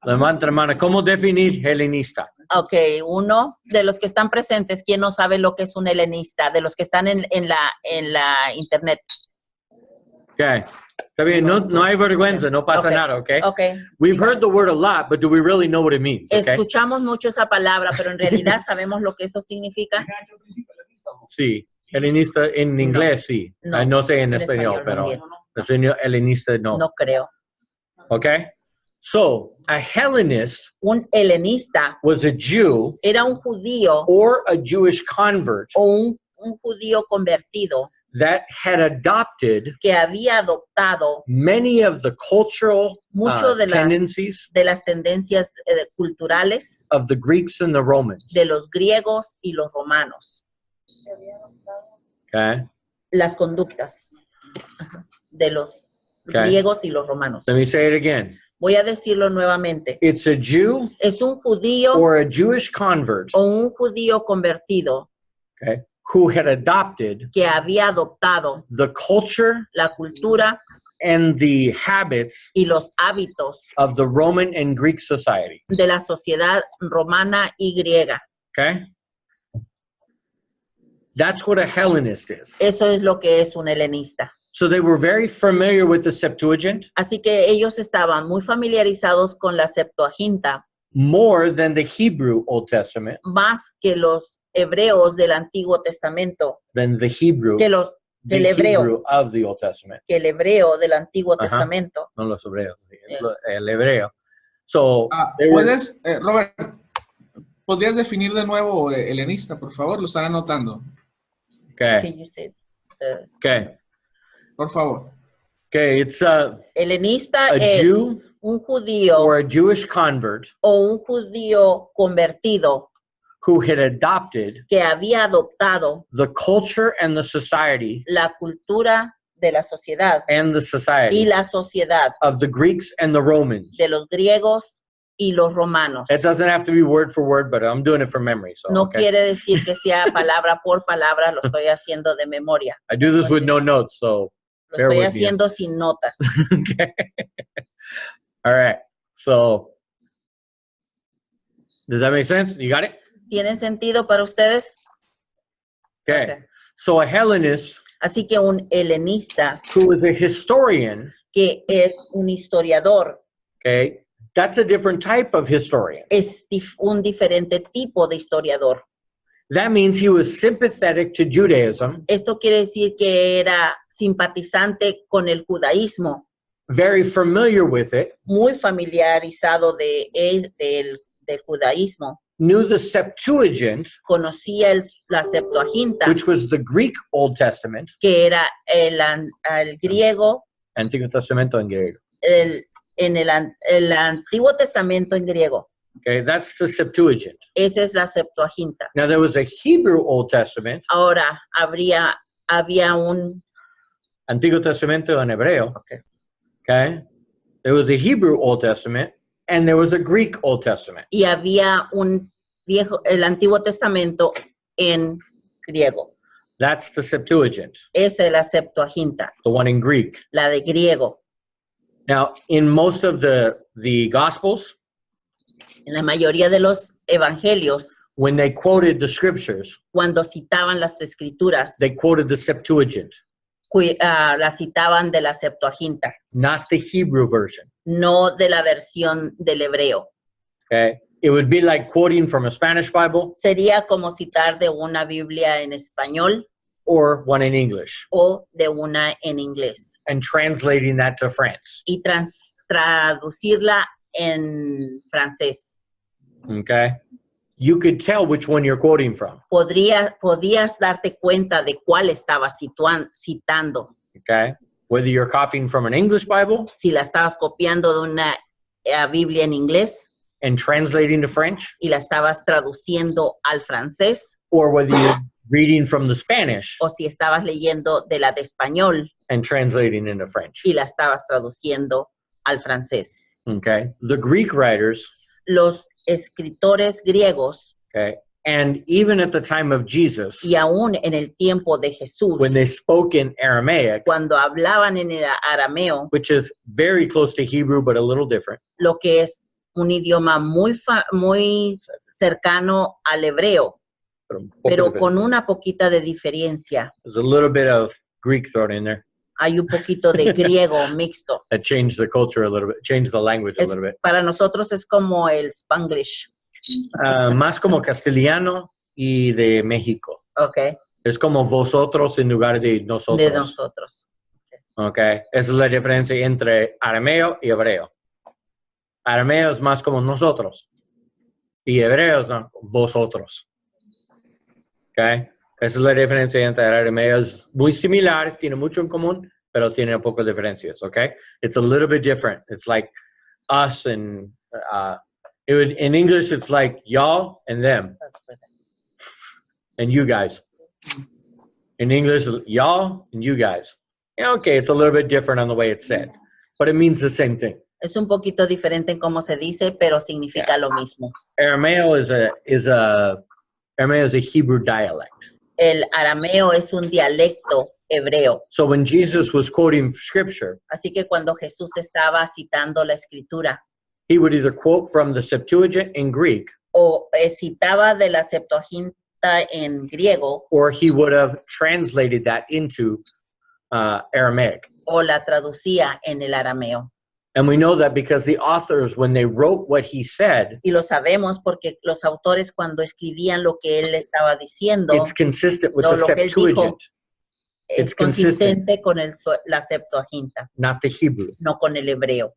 [SPEAKER 1] levanta la mano. ¿Cómo definir helenista?
[SPEAKER 2] Ok, uno de los que están presentes, ¿quién no sabe lo que es un helenista? De los que están en la internet.
[SPEAKER 1] Okay. Está bien, no hay vergüenza, no pasa
[SPEAKER 2] Okay.
[SPEAKER 1] nada, okay?
[SPEAKER 2] Ok,
[SPEAKER 1] We've heard the word a lot, but do we really know what it means, okay?
[SPEAKER 2] escuchamos mucho esa palabra, pero en realidad sabemos lo que eso significa.
[SPEAKER 1] Sí, helenista en inglés, sí.
[SPEAKER 2] No,
[SPEAKER 1] No sé en
[SPEAKER 2] en
[SPEAKER 1] español,
[SPEAKER 2] español
[SPEAKER 1] pero
[SPEAKER 2] también.
[SPEAKER 1] en español, helenista no.
[SPEAKER 2] No creo.
[SPEAKER 1] Okay? So, a Hellenist
[SPEAKER 2] Un helenista
[SPEAKER 1] was a Jew
[SPEAKER 2] era un judío
[SPEAKER 1] or a Jewish convert
[SPEAKER 2] o un judío convertido
[SPEAKER 1] that had adopted
[SPEAKER 2] que había adoptado
[SPEAKER 1] many of the cultural
[SPEAKER 2] Mucho de la-
[SPEAKER 1] tendencies
[SPEAKER 2] de las tendencias culturales
[SPEAKER 1] of the Greeks and the Romans.
[SPEAKER 2] de los griegos y los romanos,
[SPEAKER 1] Okay?
[SPEAKER 2] las conductas de los
[SPEAKER 1] Okay.
[SPEAKER 2] griegos y los romanos.
[SPEAKER 1] Let me say it again.
[SPEAKER 2] Voy a decirlo nuevamente.
[SPEAKER 1] It's a Jew
[SPEAKER 2] Es un judío
[SPEAKER 1] or a Jewish convert,
[SPEAKER 2] o un judío convertido
[SPEAKER 1] okay, who had adopted
[SPEAKER 2] que había adoptado
[SPEAKER 1] the culture
[SPEAKER 2] la cultura
[SPEAKER 1] and the habits
[SPEAKER 2] y los hábitos
[SPEAKER 1] of the Roman and Greek society.
[SPEAKER 2] de la sociedad romana y griega.
[SPEAKER 1] Okay? That's what a Hellenist is.
[SPEAKER 2] Eso es lo que es un helenista.
[SPEAKER 1] So they were very familiar with the Septuagint
[SPEAKER 2] Así que ellos estaban muy familiarizados con la Septuaginta,
[SPEAKER 1] more than the Hebrew Old Testament,
[SPEAKER 2] más que los hebreos del Antiguo Testamento,
[SPEAKER 1] than the Hebrew,
[SPEAKER 2] que el hebreo,
[SPEAKER 1] Hebrew of the Old Testament.
[SPEAKER 2] que el hebreo del Antiguo
[SPEAKER 1] Ajá.
[SPEAKER 2] Testamento.
[SPEAKER 1] No los hebreos,
[SPEAKER 2] Yeah.
[SPEAKER 1] el hebreo. So, they were-
[SPEAKER 6] ¿Puedes, Robert, podrías definir de nuevo helenista, por favor? Lo están anotando.
[SPEAKER 1] okay,
[SPEAKER 2] Can you say,
[SPEAKER 1] okay,
[SPEAKER 6] Por favor.
[SPEAKER 1] okay. It's
[SPEAKER 2] helenista
[SPEAKER 1] a
[SPEAKER 2] es
[SPEAKER 1] Jew
[SPEAKER 2] un judío
[SPEAKER 1] or a Jewish convert
[SPEAKER 2] o un judío convertido
[SPEAKER 1] who had adopted
[SPEAKER 2] que había adoptado
[SPEAKER 1] the culture and the society
[SPEAKER 2] la cultura de la sociedad
[SPEAKER 1] and the
[SPEAKER 2] y
[SPEAKER 1] society
[SPEAKER 2] la sociedad
[SPEAKER 1] of the Greeks and the Romans.
[SPEAKER 2] de los griegos y los romanos.
[SPEAKER 1] It doesn't have to be word for word, but I'm doing it from memory. So
[SPEAKER 2] No
[SPEAKER 1] okay.
[SPEAKER 2] quiere decir que sea palabra por palabra, lo estoy haciendo de memoria.
[SPEAKER 1] I do this with no notes, so
[SPEAKER 2] Lo
[SPEAKER 1] Bear
[SPEAKER 2] estoy
[SPEAKER 1] with me.
[SPEAKER 2] haciendo sin notas.
[SPEAKER 1] okay. All right. So does that make sense? You got it?
[SPEAKER 2] ¿Tienen sentido para ustedes?
[SPEAKER 1] Okay.
[SPEAKER 2] Ok.
[SPEAKER 1] So a Hellenist
[SPEAKER 2] Así que un helenista,
[SPEAKER 1] who is a historian,
[SPEAKER 2] que es un historiador,
[SPEAKER 1] okay, that's a different type of historian.
[SPEAKER 2] es un diferente tipo de historiador.
[SPEAKER 1] That means he was sympathetic to Judaism,
[SPEAKER 2] Esto quiere decir que era simpatizante con el judaísmo,
[SPEAKER 1] very familiar with it,
[SPEAKER 2] muy familiarizado del judaísmo.
[SPEAKER 1] knew the Septuagint,
[SPEAKER 2] Conocía la Septuaginta,
[SPEAKER 1] which was the Greek Old Testament,
[SPEAKER 2] que era el griego,
[SPEAKER 1] Antiguo Testamento en griego.
[SPEAKER 2] el Antiguo Testamento en griego.
[SPEAKER 1] Okay, that's the Septuagint.
[SPEAKER 2] Esa es la Septuaginta.
[SPEAKER 1] Now there was a Hebrew Old Testament,
[SPEAKER 2] Ahora, había un...
[SPEAKER 1] Antiguo Testamento en hebreo. Okay, there was a Hebrew Old Testament, and there was a Greek Old Testament.
[SPEAKER 2] Y había el Antiguo Testamento en griego.
[SPEAKER 1] That's the Septuagint,
[SPEAKER 2] Esa es la Septuaginta,
[SPEAKER 1] the one in Greek.
[SPEAKER 2] la de griego.
[SPEAKER 1] Now, in most of the Gospels,
[SPEAKER 2] En la mayoría de los evangelios,
[SPEAKER 1] when they quoted the scriptures,
[SPEAKER 2] cuando citaban las escrituras,
[SPEAKER 1] they quoted the Septuagint,
[SPEAKER 2] las citaban de la Septuaginta,
[SPEAKER 1] not the Hebrew version.
[SPEAKER 2] no de la versión del hebreo.
[SPEAKER 1] Okay, it would be like quoting from a Spanish Bible
[SPEAKER 2] Sería como citar de una Biblia en español
[SPEAKER 1] or one in English
[SPEAKER 2] o de una en inglés
[SPEAKER 1] and translating that to France.
[SPEAKER 2] y traducirla en francés.
[SPEAKER 1] Okay, you could tell which one you're quoting from.
[SPEAKER 2] Podías darte cuenta de cuál estaba citando.
[SPEAKER 1] Okay, whether you're copying from an English Bible
[SPEAKER 2] Si la estabas copiando de una Biblia en inglés
[SPEAKER 1] and translating to French,
[SPEAKER 2] y la estabas traduciendo al francés,
[SPEAKER 1] or whether you're reading from the Spanish
[SPEAKER 2] o si estabas leyendo de la de español
[SPEAKER 1] and translating into French.
[SPEAKER 2] y la estabas traduciendo al francés.
[SPEAKER 1] Okay, the Greek writers,
[SPEAKER 2] Los escritores griegos,
[SPEAKER 1] okay, and even at the time of Jesus,
[SPEAKER 2] y aún en el tiempo de Jesús,
[SPEAKER 1] when they spoke in Aramaic,
[SPEAKER 2] cuando hablaban en el arameo,
[SPEAKER 1] which is very close to Hebrew but a little different,
[SPEAKER 2] lo que es un idioma muy cercano al hebreo, pero con una poquita de diferencia.
[SPEAKER 1] there's a little bit of Greek thrown in there
[SPEAKER 2] Hay un poquito de griego mixto.
[SPEAKER 1] that changed the culture a little bit, changed the language a little bit.
[SPEAKER 2] Para nosotros es como el Spanglish,
[SPEAKER 1] Más como castellano y de México.
[SPEAKER 2] ¿ok?
[SPEAKER 1] Es como vosotros en lugar de
[SPEAKER 2] De
[SPEAKER 1] nosotros.
[SPEAKER 2] nosotros.
[SPEAKER 1] Okay, esa es la diferencia entre arameo y hebreo. Arameo es más como nosotros y hebreo es vosotros. Okay, esa es la diferencia entre arameo. Es muy similar, tiene mucho en común, pero tiene pocas diferencias. Okay, it's a little bit different. It's like us and in English it's like y'all and them and you guys. In English, y'all and you guys. Yeah, okay, it's a little bit different on the way it's said, but it means the same thing.
[SPEAKER 2] Es un poquito diferente en cómo se dice, pero significa lo mismo.
[SPEAKER 1] Arameo is a Hebrew dialect.
[SPEAKER 2] El arameo es un dialecto hebreo.
[SPEAKER 1] So when Jesus was quoting scripture,
[SPEAKER 2] Así que cuando Jesús estaba citando la escritura
[SPEAKER 1] he would either quote from the Septuagint in Greek,
[SPEAKER 2] o citaba de la Septuaginta en griego
[SPEAKER 1] or he would have translated that into Aramaic.
[SPEAKER 2] o la traducía en el arameo.
[SPEAKER 1] And we know that because the authors, when they wrote what he said,
[SPEAKER 2] Y lo sabemos porque los autores cuando escribían lo que él estaba diciendo,
[SPEAKER 1] it's consistent with
[SPEAKER 2] No,
[SPEAKER 1] the
[SPEAKER 2] lo que él dijo.
[SPEAKER 1] Septuagint,
[SPEAKER 2] es
[SPEAKER 1] it's consistent.
[SPEAKER 2] consistente con la Septuaginta,
[SPEAKER 1] not the Hebrew.
[SPEAKER 2] no con el hebreo.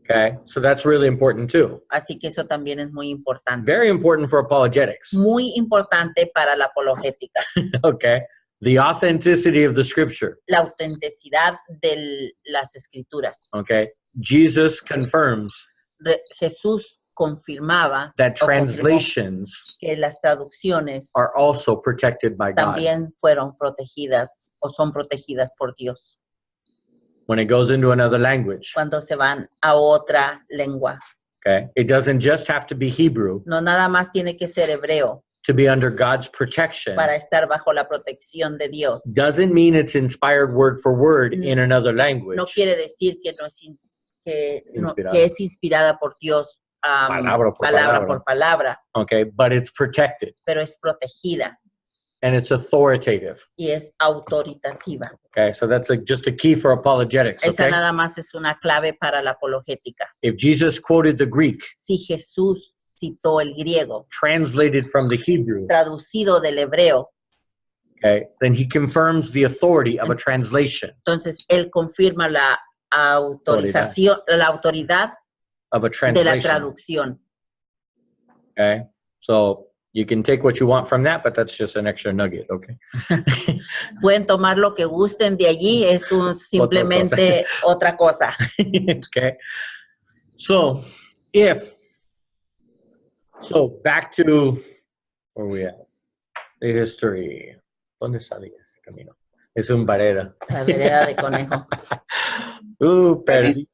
[SPEAKER 1] Okay, so that's really important too.
[SPEAKER 2] Así que eso también es muy importante.
[SPEAKER 1] Very important for apologetics.
[SPEAKER 2] Muy importante para la apologética.
[SPEAKER 1] Okay, the authenticity of the scripture.
[SPEAKER 2] La autenticidad de las escrituras.
[SPEAKER 1] Okay, Jesus confirms
[SPEAKER 2] Jesús confirmaba
[SPEAKER 1] that
[SPEAKER 2] o confirmó
[SPEAKER 1] translations
[SPEAKER 2] que las traducciones
[SPEAKER 1] are also protected by God.
[SPEAKER 2] también fueron protegidas o son protegidas por Dios
[SPEAKER 1] When it goes into another language,
[SPEAKER 2] cuando se van a otra lengua.
[SPEAKER 1] okay, it doesn't just have to be Hebrew
[SPEAKER 2] No nada más tiene que ser hebreo
[SPEAKER 1] to be under God's protection.
[SPEAKER 2] para estar bajo la protección de Dios.
[SPEAKER 1] Doesn't mean it's inspired word for word in another language.
[SPEAKER 2] No quiere decir que no es
[SPEAKER 1] Inspirada.
[SPEAKER 2] que es inspirada por Dios,
[SPEAKER 1] Palabra por
[SPEAKER 2] palabra por palabra,
[SPEAKER 1] Okay, but it's protected
[SPEAKER 2] pero es protegida
[SPEAKER 1] and it's authoritative.
[SPEAKER 2] y es autoritativa.
[SPEAKER 1] Okay, so that's just a key for apologetics.
[SPEAKER 2] Esa
[SPEAKER 1] Okay,
[SPEAKER 2] nada más es una clave para la apologética.
[SPEAKER 1] if Jesus quoted the Greek,
[SPEAKER 2] Si Jesús citó el griego,
[SPEAKER 1] translated from the Hebrew,
[SPEAKER 2] traducido del hebreo.
[SPEAKER 1] okay, then he confirms the authority of a translation,
[SPEAKER 2] Entonces, él confirma la autorización, la autoridad
[SPEAKER 1] of a
[SPEAKER 2] de la
[SPEAKER 1] translation.
[SPEAKER 2] traducción.
[SPEAKER 1] Okay, so you can take what you want from that, but that's just an extra nugget, okay?
[SPEAKER 2] Pueden tomar lo que gusten de allí, es simplemente otra cosa.
[SPEAKER 1] Okay, so back to where we at? The history. ¿Dónde salía ese camino? Es un barrera.
[SPEAKER 2] La vereda de conejo.
[SPEAKER 1] Perdí.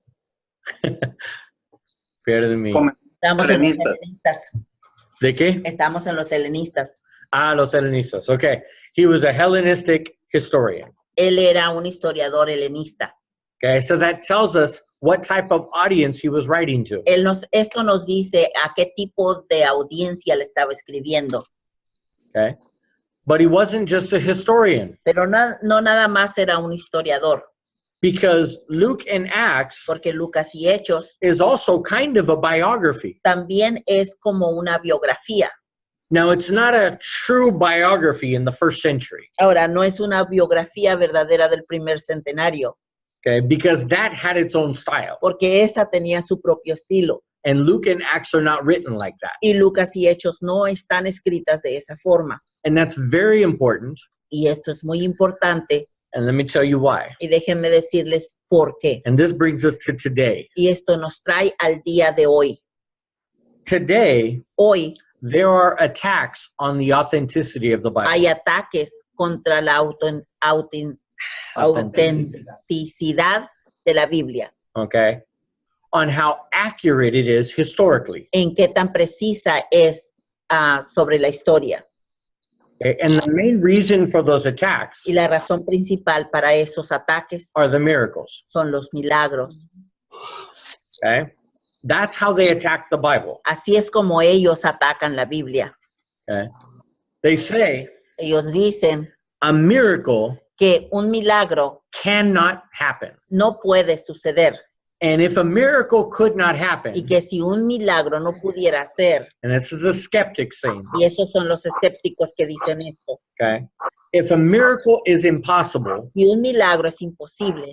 [SPEAKER 1] Perdí.
[SPEAKER 2] Estamos en los helenistas.
[SPEAKER 1] ¿De qué?
[SPEAKER 2] Estamos en los helenistas.
[SPEAKER 1] Los helenistas. Okay. He was a Hellenistic historian.
[SPEAKER 2] Él era un historiador helenista.
[SPEAKER 1] Okay, so that tells us what type of audience he was writing to.
[SPEAKER 2] Esto nos dice a qué tipo de audiencia le estaba escribiendo.
[SPEAKER 1] Okay. But he wasn't just a historian,
[SPEAKER 2] Pero no nada más era un historiador,
[SPEAKER 1] because Luke and Acts
[SPEAKER 2] porque Lucas y Hechos
[SPEAKER 1] is also kind of a biography.
[SPEAKER 2] también es como una biografía.
[SPEAKER 1] Now, it's not a true biography in the first century,
[SPEAKER 2] Ahora, no es una biografía verdadera del primer centenario,
[SPEAKER 1] okay, because that had its own style.
[SPEAKER 2] porque esa tenía su propio estilo.
[SPEAKER 1] And Luke and Acts are not written like that.
[SPEAKER 2] Y Lucas y Hechos no están escritas de esa forma.
[SPEAKER 1] And that's very important.
[SPEAKER 2] Y esto es muy importante.
[SPEAKER 1] And let me tell you why.
[SPEAKER 2] Y déjenme decirles por qué.
[SPEAKER 1] And this brings us to today.
[SPEAKER 2] Y esto nos trae al día de hoy.
[SPEAKER 1] Today,
[SPEAKER 2] Hoy
[SPEAKER 1] there are attacks on the authenticity of the Bible.
[SPEAKER 2] hay ataques contra la autenticidad de la Biblia.
[SPEAKER 1] Okay? On how accurate it is historically.
[SPEAKER 2] En qué tan precisa es sobre la historia.
[SPEAKER 1] Okay? And the main reason for those attacks
[SPEAKER 2] Y la razón principal para esos ataques
[SPEAKER 1] are the miracles.
[SPEAKER 2] son los milagros.
[SPEAKER 1] Okay? That's how they attack the Bible.
[SPEAKER 2] Así es como ellos atacan la Biblia.
[SPEAKER 1] Okay? They say
[SPEAKER 2] Ellos dicen
[SPEAKER 1] a miracle
[SPEAKER 2] que un milagro
[SPEAKER 1] cannot happen.
[SPEAKER 2] no puede suceder
[SPEAKER 1] And if a miracle could not happen,
[SPEAKER 2] y que si un milagro no pudiera ser,
[SPEAKER 1] and this is the skeptic saying,
[SPEAKER 2] y esos son los escépticos que dicen esto,
[SPEAKER 1] okay? If a miracle is impossible,
[SPEAKER 2] si un milagro es imposible,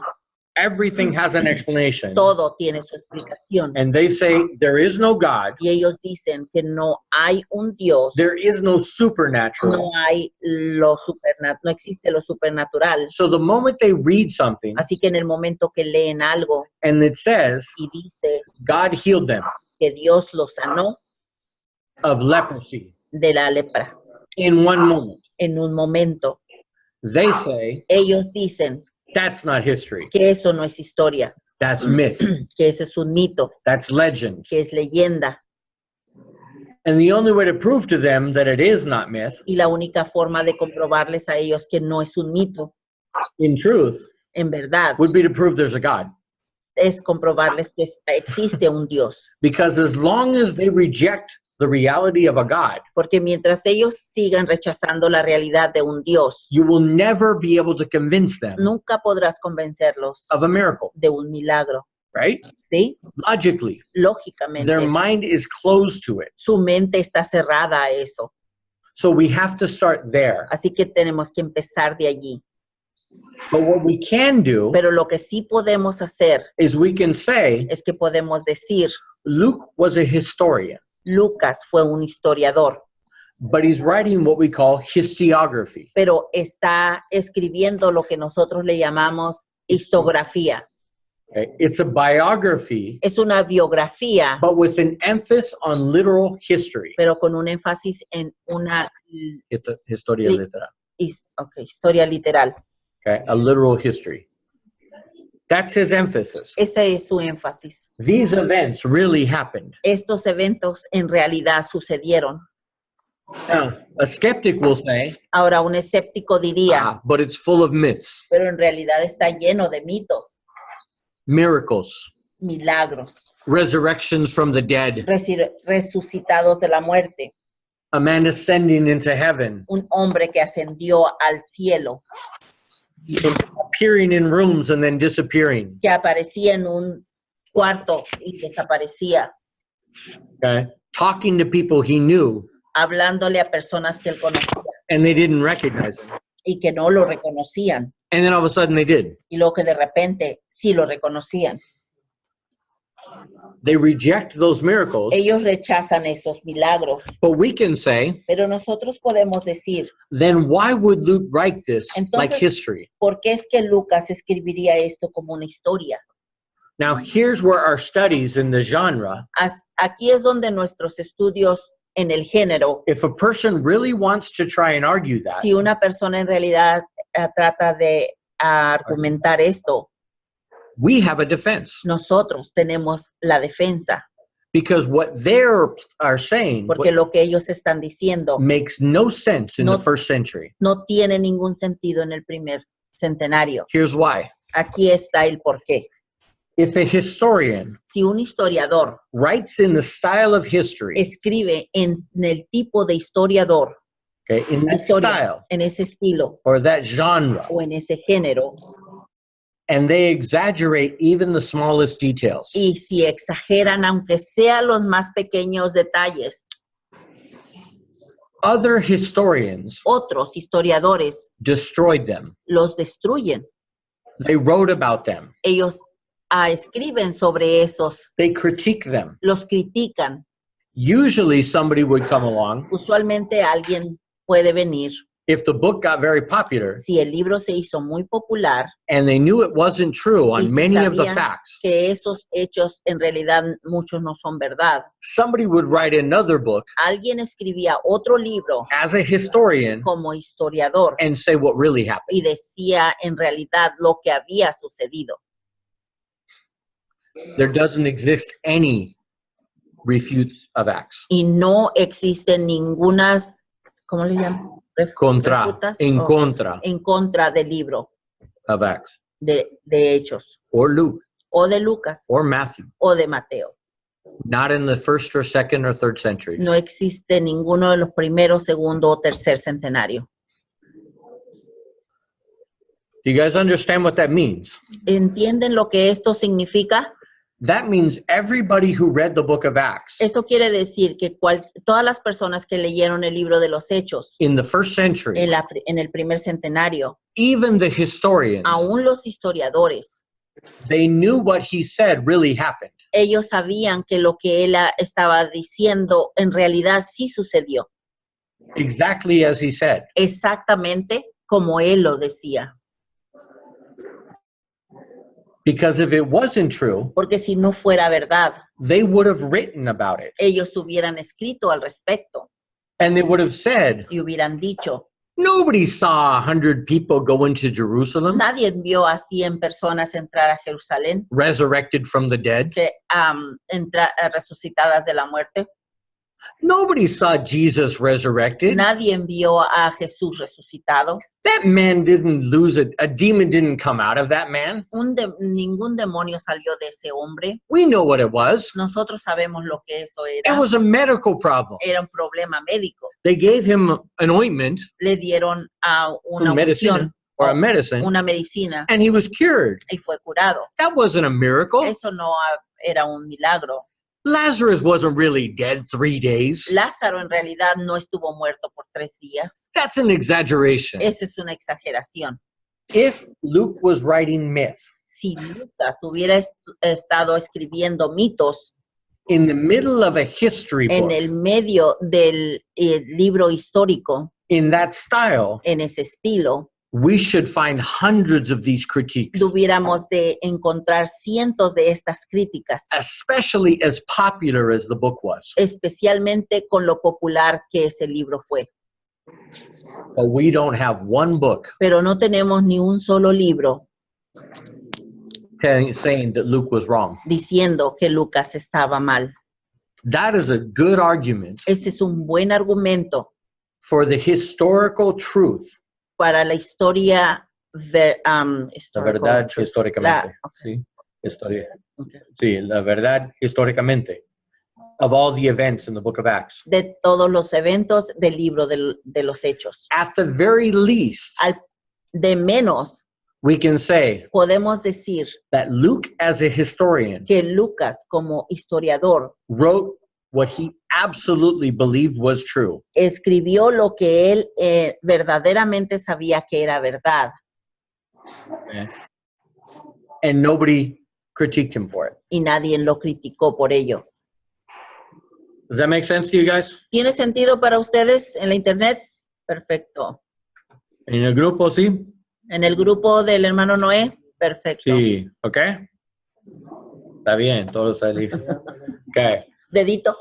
[SPEAKER 1] everything has an explanation.
[SPEAKER 2] todo tiene su explicación.
[SPEAKER 1] And they say there is no God,
[SPEAKER 2] Y ellos dicen que no hay un Dios,
[SPEAKER 1] there is no supernatural.
[SPEAKER 2] no hay no existe lo supernatural.
[SPEAKER 1] So the moment they read something
[SPEAKER 2] Así que en el momento que leen algo
[SPEAKER 1] and it says
[SPEAKER 2] y dice
[SPEAKER 1] God healed them
[SPEAKER 2] que Dios los sanó
[SPEAKER 1] of leprosy
[SPEAKER 2] de la lepra
[SPEAKER 1] in one moment,
[SPEAKER 2] en un momento,
[SPEAKER 1] they say
[SPEAKER 2] ellos dicen
[SPEAKER 1] that's not history.
[SPEAKER 2] que eso no es historia,
[SPEAKER 1] That's myth.
[SPEAKER 2] que eso es un mito,
[SPEAKER 1] That's legend.
[SPEAKER 2] que es leyenda.
[SPEAKER 1] And the only way to prove to them that it is not myth,
[SPEAKER 2] Y la única forma de comprobarles a ellos que no es un mito,
[SPEAKER 1] in truth,
[SPEAKER 2] en verdad,
[SPEAKER 1] would be to prove there's a God.
[SPEAKER 2] es comprobarles que existe un Dios.
[SPEAKER 1] Because as long as they reject the reality of a God,
[SPEAKER 2] Porque mientras ellos sigan rechazando la realidad de un Dios,
[SPEAKER 1] you will never be able to convince them
[SPEAKER 2] nunca podrás convencerlos
[SPEAKER 1] of a miracle,
[SPEAKER 2] de un milagro,
[SPEAKER 1] right?
[SPEAKER 2] ¿sí?
[SPEAKER 1] Logically,
[SPEAKER 2] Lógicamente,
[SPEAKER 1] their mind is closed to it.
[SPEAKER 2] su mente está cerrada a eso.
[SPEAKER 1] So we have to start there.
[SPEAKER 2] Así que tenemos que empezar de allí.
[SPEAKER 1] But what we can do
[SPEAKER 2] Pero lo que sí podemos hacer
[SPEAKER 1] is we can say
[SPEAKER 2] es que podemos decir,
[SPEAKER 1] Luke was a historian,
[SPEAKER 2] Lucas fue un historiador,
[SPEAKER 1] but he's writing what we call historiography.
[SPEAKER 2] pero está escribiendo lo que nosotros le llamamos histografía.
[SPEAKER 1] Okay? It's a biography,
[SPEAKER 2] Es una biografía,
[SPEAKER 1] but with an emphasis on literal history.
[SPEAKER 2] pero con un énfasis en una
[SPEAKER 1] Historia
[SPEAKER 2] Sí.
[SPEAKER 1] literal.
[SPEAKER 2] historia literal.
[SPEAKER 1] Okay? A literal history. That's his emphasis.
[SPEAKER 2] Ese es su énfasis.
[SPEAKER 1] These events really happened.
[SPEAKER 2] Estos eventos en realidad sucedieron.
[SPEAKER 1] Now, a skeptic will say,
[SPEAKER 2] Ahora, un escéptico diría,
[SPEAKER 1] but it's full of myths,
[SPEAKER 2] pero en realidad está lleno de mitos,
[SPEAKER 1] miracles,
[SPEAKER 2] milagros,
[SPEAKER 1] resurrections from the dead,
[SPEAKER 2] resucitados de la muerte,
[SPEAKER 1] a man ascending into heaven,
[SPEAKER 2] un hombre que ascendió al cielo,
[SPEAKER 1] appearing in rooms and then disappearing.
[SPEAKER 2] que aparecía en un cuarto y desaparecía.
[SPEAKER 1] okay, talking to people he knew,
[SPEAKER 2] hablándole a personas que él conocía
[SPEAKER 1] and they didn't recognize him.
[SPEAKER 2] y que no lo reconocían,
[SPEAKER 1] And then all of a sudden they did.
[SPEAKER 2] y luego que de repente sí lo reconocían.
[SPEAKER 1] They reject those miracles,
[SPEAKER 2] Ellos rechazan esos milagros,
[SPEAKER 1] but we can say,
[SPEAKER 2] pero nosotros podemos decir,
[SPEAKER 1] then why would Luke write this like
[SPEAKER 2] Entonces-
[SPEAKER 1] history?
[SPEAKER 2] ¿por qué es que Lucas escribiría esto como una historia?
[SPEAKER 1] Now, here's where our studies in the genre,
[SPEAKER 2] Aquí es donde nuestros estudios en el género,
[SPEAKER 1] if a person really wants to try and argue that,
[SPEAKER 2] si una persona en realidad trata de argumentar esto,
[SPEAKER 1] we have a defense.
[SPEAKER 2] nosotros tenemos la defensa,
[SPEAKER 1] Because what they are saying
[SPEAKER 2] porque lo que ellos están diciendo
[SPEAKER 1] makes no sense in
[SPEAKER 2] No-
[SPEAKER 1] the first century.
[SPEAKER 2] no tiene ningún sentido en el primer centenario.
[SPEAKER 1] Here's why.
[SPEAKER 2] Aquí está el porqué.
[SPEAKER 1] If a historian
[SPEAKER 2] Si un historiador
[SPEAKER 1] writes in the style of history,
[SPEAKER 2] escribe en el tipo de historiador,
[SPEAKER 1] okay, in that
[SPEAKER 2] historia,
[SPEAKER 1] style
[SPEAKER 2] en ese estilo
[SPEAKER 1] or that genre,
[SPEAKER 2] o en ese género,
[SPEAKER 1] and they exaggerate even the smallest details,
[SPEAKER 2] y si exageran, aunque sea los más pequeños detalles,
[SPEAKER 1] other historians
[SPEAKER 2] otros historiadores
[SPEAKER 1] destroyed them.
[SPEAKER 2] los destruyen.
[SPEAKER 1] They wrote about them.
[SPEAKER 2] Ellos escriben sobre esos,
[SPEAKER 1] They critique them.
[SPEAKER 2] los critican.
[SPEAKER 1] Usually somebody would come along
[SPEAKER 2] Usualmente alguien puede venir,
[SPEAKER 1] if the book got very popular
[SPEAKER 2] si el libro se hizo muy popular,
[SPEAKER 1] and they knew it wasn't true
[SPEAKER 2] y
[SPEAKER 1] on
[SPEAKER 2] si
[SPEAKER 1] many of the
[SPEAKER 2] sabían
[SPEAKER 1] facts.
[SPEAKER 2] que esos hechos en realidad muchos no son verdad.
[SPEAKER 1] Somebody would write another book
[SPEAKER 2] Alguien escribía otro libro
[SPEAKER 1] as a historian
[SPEAKER 2] como historiador
[SPEAKER 1] and say what really happened.
[SPEAKER 2] y decía en realidad lo que había sucedido.
[SPEAKER 1] There doesn't exist any refutes of Acts.
[SPEAKER 2] Y no existen ningunas, ¿cómo le llaman?
[SPEAKER 1] Contra,
[SPEAKER 2] Refutas
[SPEAKER 1] en
[SPEAKER 2] o-
[SPEAKER 1] contra
[SPEAKER 2] En contra del libro
[SPEAKER 1] of Acts.
[SPEAKER 2] de Hechos,
[SPEAKER 1] Or Luke,
[SPEAKER 2] o de Lucas,
[SPEAKER 1] or Matthew.
[SPEAKER 2] o de Mateo.
[SPEAKER 1] Not in the first or second or third centuries.
[SPEAKER 2] No existe ninguno de los primeros, segundo o tercer centenario.
[SPEAKER 1] Do you guys understand what that means?
[SPEAKER 2] ¿Entienden lo que esto significa?
[SPEAKER 1] That means everybody who read the book of Acts
[SPEAKER 2] Eso quiere decir que todas las personas que leyeron el libro de los Hechos
[SPEAKER 1] in the first century,
[SPEAKER 2] en el primer centenario,
[SPEAKER 1] even the historians,
[SPEAKER 2] aún los historiadores,
[SPEAKER 1] they knew what he said really happened.
[SPEAKER 2] ellos sabían que lo que él estaba diciendo en realidad sí sucedió,
[SPEAKER 1] Exactly as he said.
[SPEAKER 2] exactamente como él lo decía.
[SPEAKER 1] Because if it wasn't true,
[SPEAKER 2] Porque si no fuera verdad,
[SPEAKER 1] they would have written about it.
[SPEAKER 2] ellos hubieran escrito al respecto
[SPEAKER 1] And they would have said,
[SPEAKER 2] y hubieran dicho,
[SPEAKER 1] nobody saw 100 people go into Jerusalem
[SPEAKER 2] nadie vio a 100 personas entrar a Jerusalén,
[SPEAKER 1] resurrected from the dead.
[SPEAKER 2] resucitadas de la muerte.
[SPEAKER 1] Nobody saw Jesus resurrected.
[SPEAKER 2] Nadie vio a Jesús resucitado.
[SPEAKER 1] That man didn't lose a demon didn't come out of that man.
[SPEAKER 2] Ningún demonio salió de ese hombre.
[SPEAKER 1] We know what it was.
[SPEAKER 2] Nosotros sabemos lo que eso
[SPEAKER 1] It
[SPEAKER 2] era.
[SPEAKER 1] was a medical problem.
[SPEAKER 2] Era un problema médico.
[SPEAKER 1] They gave him an ointment
[SPEAKER 2] Le dieron a una
[SPEAKER 1] medicine
[SPEAKER 2] unción,
[SPEAKER 1] or a medicine,
[SPEAKER 2] una medicina,
[SPEAKER 1] and he was cured.
[SPEAKER 2] y fue curado.
[SPEAKER 1] That wasn't a miracle.
[SPEAKER 2] Eso no era un milagro.
[SPEAKER 1] Lazarus wasn't really dead 3 days.
[SPEAKER 2] Lázaro en realidad no estuvo muerto por 3 días.
[SPEAKER 1] That's an exaggeration.
[SPEAKER 2] Esa es una exageración.
[SPEAKER 1] If Luke was writing myth
[SPEAKER 2] Si Lucas hubiera estado escribiendo mitos
[SPEAKER 1] in the middle of a history
[SPEAKER 2] en
[SPEAKER 1] book,
[SPEAKER 2] el medio del libro histórico,
[SPEAKER 1] in that style,
[SPEAKER 2] en ese estilo,
[SPEAKER 1] we should find hundreds of these critiques,
[SPEAKER 2] hubiéramos de encontrar cientos de estas críticas,
[SPEAKER 1] especially as popular as the book was.
[SPEAKER 2] especialmente con lo popular que ese libro fue.
[SPEAKER 1] But we don't have one book
[SPEAKER 2] Pero no tenemos ni un solo libro
[SPEAKER 1] saying that Luke was wrong.
[SPEAKER 2] diciendo que Lucas estaba mal.
[SPEAKER 1] That is a good argument
[SPEAKER 2] Ese es un buen argumento
[SPEAKER 1] for the historical truth.
[SPEAKER 2] para la historia
[SPEAKER 1] La verdad
[SPEAKER 2] truth.
[SPEAKER 1] históricamente.
[SPEAKER 2] La-
[SPEAKER 1] Sí, historia.
[SPEAKER 2] Okay.
[SPEAKER 1] Sí, la verdad históricamente. Of all the events in the book of Acts.
[SPEAKER 2] De todos los eventos del libro de los Hechos.
[SPEAKER 1] At the very least,
[SPEAKER 2] De menos,
[SPEAKER 1] we can say
[SPEAKER 2] podemos decir
[SPEAKER 1] that Luke, as a historian,
[SPEAKER 2] que Lucas, como historiador,
[SPEAKER 1] wrote what he absolutely believed was true.
[SPEAKER 2] Escribió lo que él verdaderamente sabía que era verdad.
[SPEAKER 1] Okay? And nobody critiqued him for it.
[SPEAKER 2] Y nadie lo criticó por ello.
[SPEAKER 1] Does that make sense to you guys?
[SPEAKER 2] ¿Tiene sentido para ustedes en la internet? Perfecto.
[SPEAKER 1] En el grupo, sí?
[SPEAKER 2] ¿En el grupo del hermano Noé? Perfecto.
[SPEAKER 1] Sí, ¿ok? Está bien, todo está listo. Okay.
[SPEAKER 2] Dedito.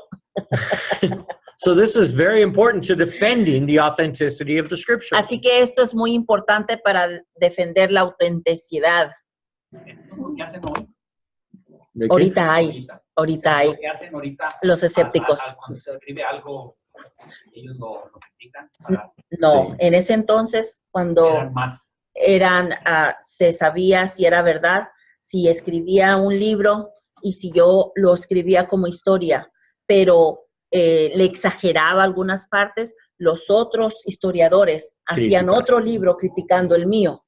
[SPEAKER 1] So this is very important to defending the authenticity of the scripture.
[SPEAKER 2] Así que esto es muy importante para defender la autenticidad.
[SPEAKER 5] ¿Qué hacen hoy?
[SPEAKER 1] ¿De qué?
[SPEAKER 2] Ahorita hay
[SPEAKER 5] ¿Qué hacen ahorita?
[SPEAKER 2] los escépticos.
[SPEAKER 5] Cuando se escribe algo, ellos lo critican. Para
[SPEAKER 2] No,
[SPEAKER 1] Sí.
[SPEAKER 2] en ese entonces, cuando
[SPEAKER 5] eran más.
[SPEAKER 2] se sabía si era verdad, si escribía un libro y si yo lo escribía como historia, pero le exageraba algunas partes, los otros historiadores hacían
[SPEAKER 1] Critican.
[SPEAKER 2] otro libro criticando el mío,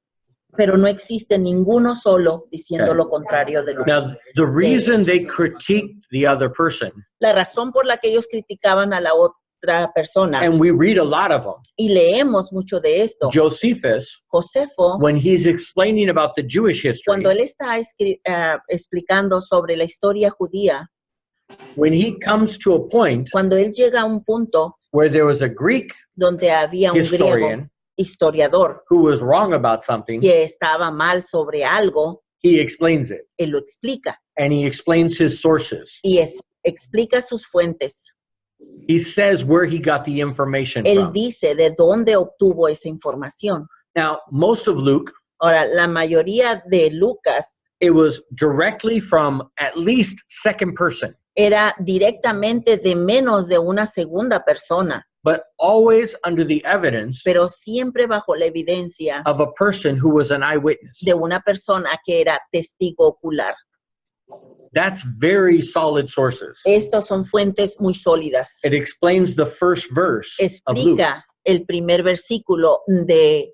[SPEAKER 2] pero no existe ninguno solo diciendo
[SPEAKER 1] Okay.
[SPEAKER 2] lo contrario de lo
[SPEAKER 1] Now, the reason they critiqued the other person,
[SPEAKER 2] La razón por la que ellos criticaban a la otra persona,
[SPEAKER 1] and we read a lot of them,
[SPEAKER 2] y leemos mucho de esto,
[SPEAKER 1] Josephus,
[SPEAKER 2] Josefo,
[SPEAKER 1] when he's explaining about the Jewish history,
[SPEAKER 2] cuando él está explicando sobre la historia judía,
[SPEAKER 1] when he comes to a point
[SPEAKER 2] cuando él llega a un punto
[SPEAKER 1] where there was a Greek
[SPEAKER 2] donde había un griego
[SPEAKER 1] historian
[SPEAKER 2] historiador
[SPEAKER 1] who was wrong about something,
[SPEAKER 2] que estaba mal sobre algo,
[SPEAKER 1] he explains it,
[SPEAKER 2] él lo explica
[SPEAKER 1] and he explains his sources.
[SPEAKER 2] y explica sus fuentes.
[SPEAKER 1] He says where he got the information
[SPEAKER 2] Él
[SPEAKER 1] from.
[SPEAKER 2] dice de dónde obtuvo esa información.
[SPEAKER 1] Now, most of Luke,
[SPEAKER 2] Ahora, la mayoría de Lucas
[SPEAKER 1] it was directly from at least second person,
[SPEAKER 2] era directamente de menos de una segunda persona,
[SPEAKER 1] but always under the evidence
[SPEAKER 2] pero siempre bajo la evidencia
[SPEAKER 1] of a person who was an eyewitness.
[SPEAKER 2] de una persona que era testigo ocular.
[SPEAKER 1] That's very solid sources.
[SPEAKER 2] Estos son fuentes muy sólidas.
[SPEAKER 1] It explains the first verse of Luke.
[SPEAKER 2] Explica el primer versículo de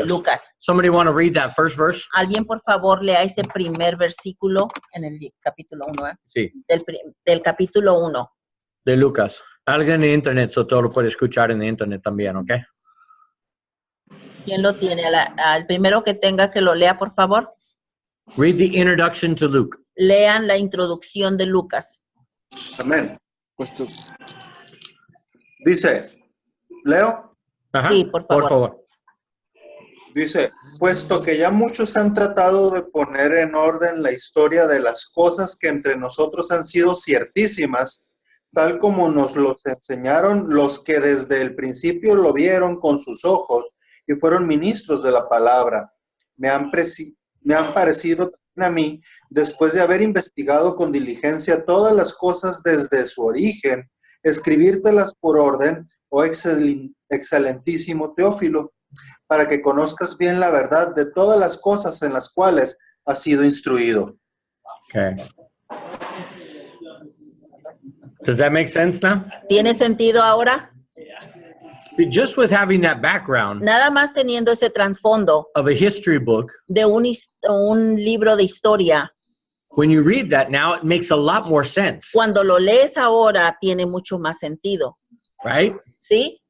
[SPEAKER 2] Lucas.
[SPEAKER 1] Somebody want to read that first verse?
[SPEAKER 2] ¿Alguien, por favor, lea ese primer versículo en el capítulo 1?
[SPEAKER 1] Sí,
[SPEAKER 2] Del capítulo 1.
[SPEAKER 1] de Lucas. Alguien en internet, so todo lo puede escuchar en internet también, ¿ok?
[SPEAKER 2] ¿Quién lo tiene? Al primero que tenga que lo lea, por favor.
[SPEAKER 1] Read the introduction to Luke.
[SPEAKER 2] Lean la introducción de Lucas.
[SPEAKER 7] Amén.
[SPEAKER 3] Pues tú-
[SPEAKER 7] Dice, Leo,
[SPEAKER 1] Ajá,
[SPEAKER 2] Sí, por favor.
[SPEAKER 7] dice, puesto que ya muchos han tratado de poner en orden la historia de las cosas que entre nosotros han sido ciertísimas, tal como nos los enseñaron los que desde el principio lo vieron con sus ojos y fueron ministros de la palabra. Me han parecido a mí, después de haber investigado con diligencia todas las cosas desde su origen, escribírtelas por orden, oh excelentísimo Teófilo, para que conozcas bien la verdad de todas las cosas en las cuales has sido instruido.
[SPEAKER 1] Okay. Does that make sense now?
[SPEAKER 2] ¿Tiene sentido ahora?
[SPEAKER 1] Just with having that background
[SPEAKER 2] Nada más teniendo ese trasfondo
[SPEAKER 1] of a history book,
[SPEAKER 2] de un libro de historia,
[SPEAKER 1] when you read that now, it makes a lot more sense,
[SPEAKER 2] cuando lo lees ahora tiene mucho más sentido.
[SPEAKER 1] right?
[SPEAKER 2] ¿Sí?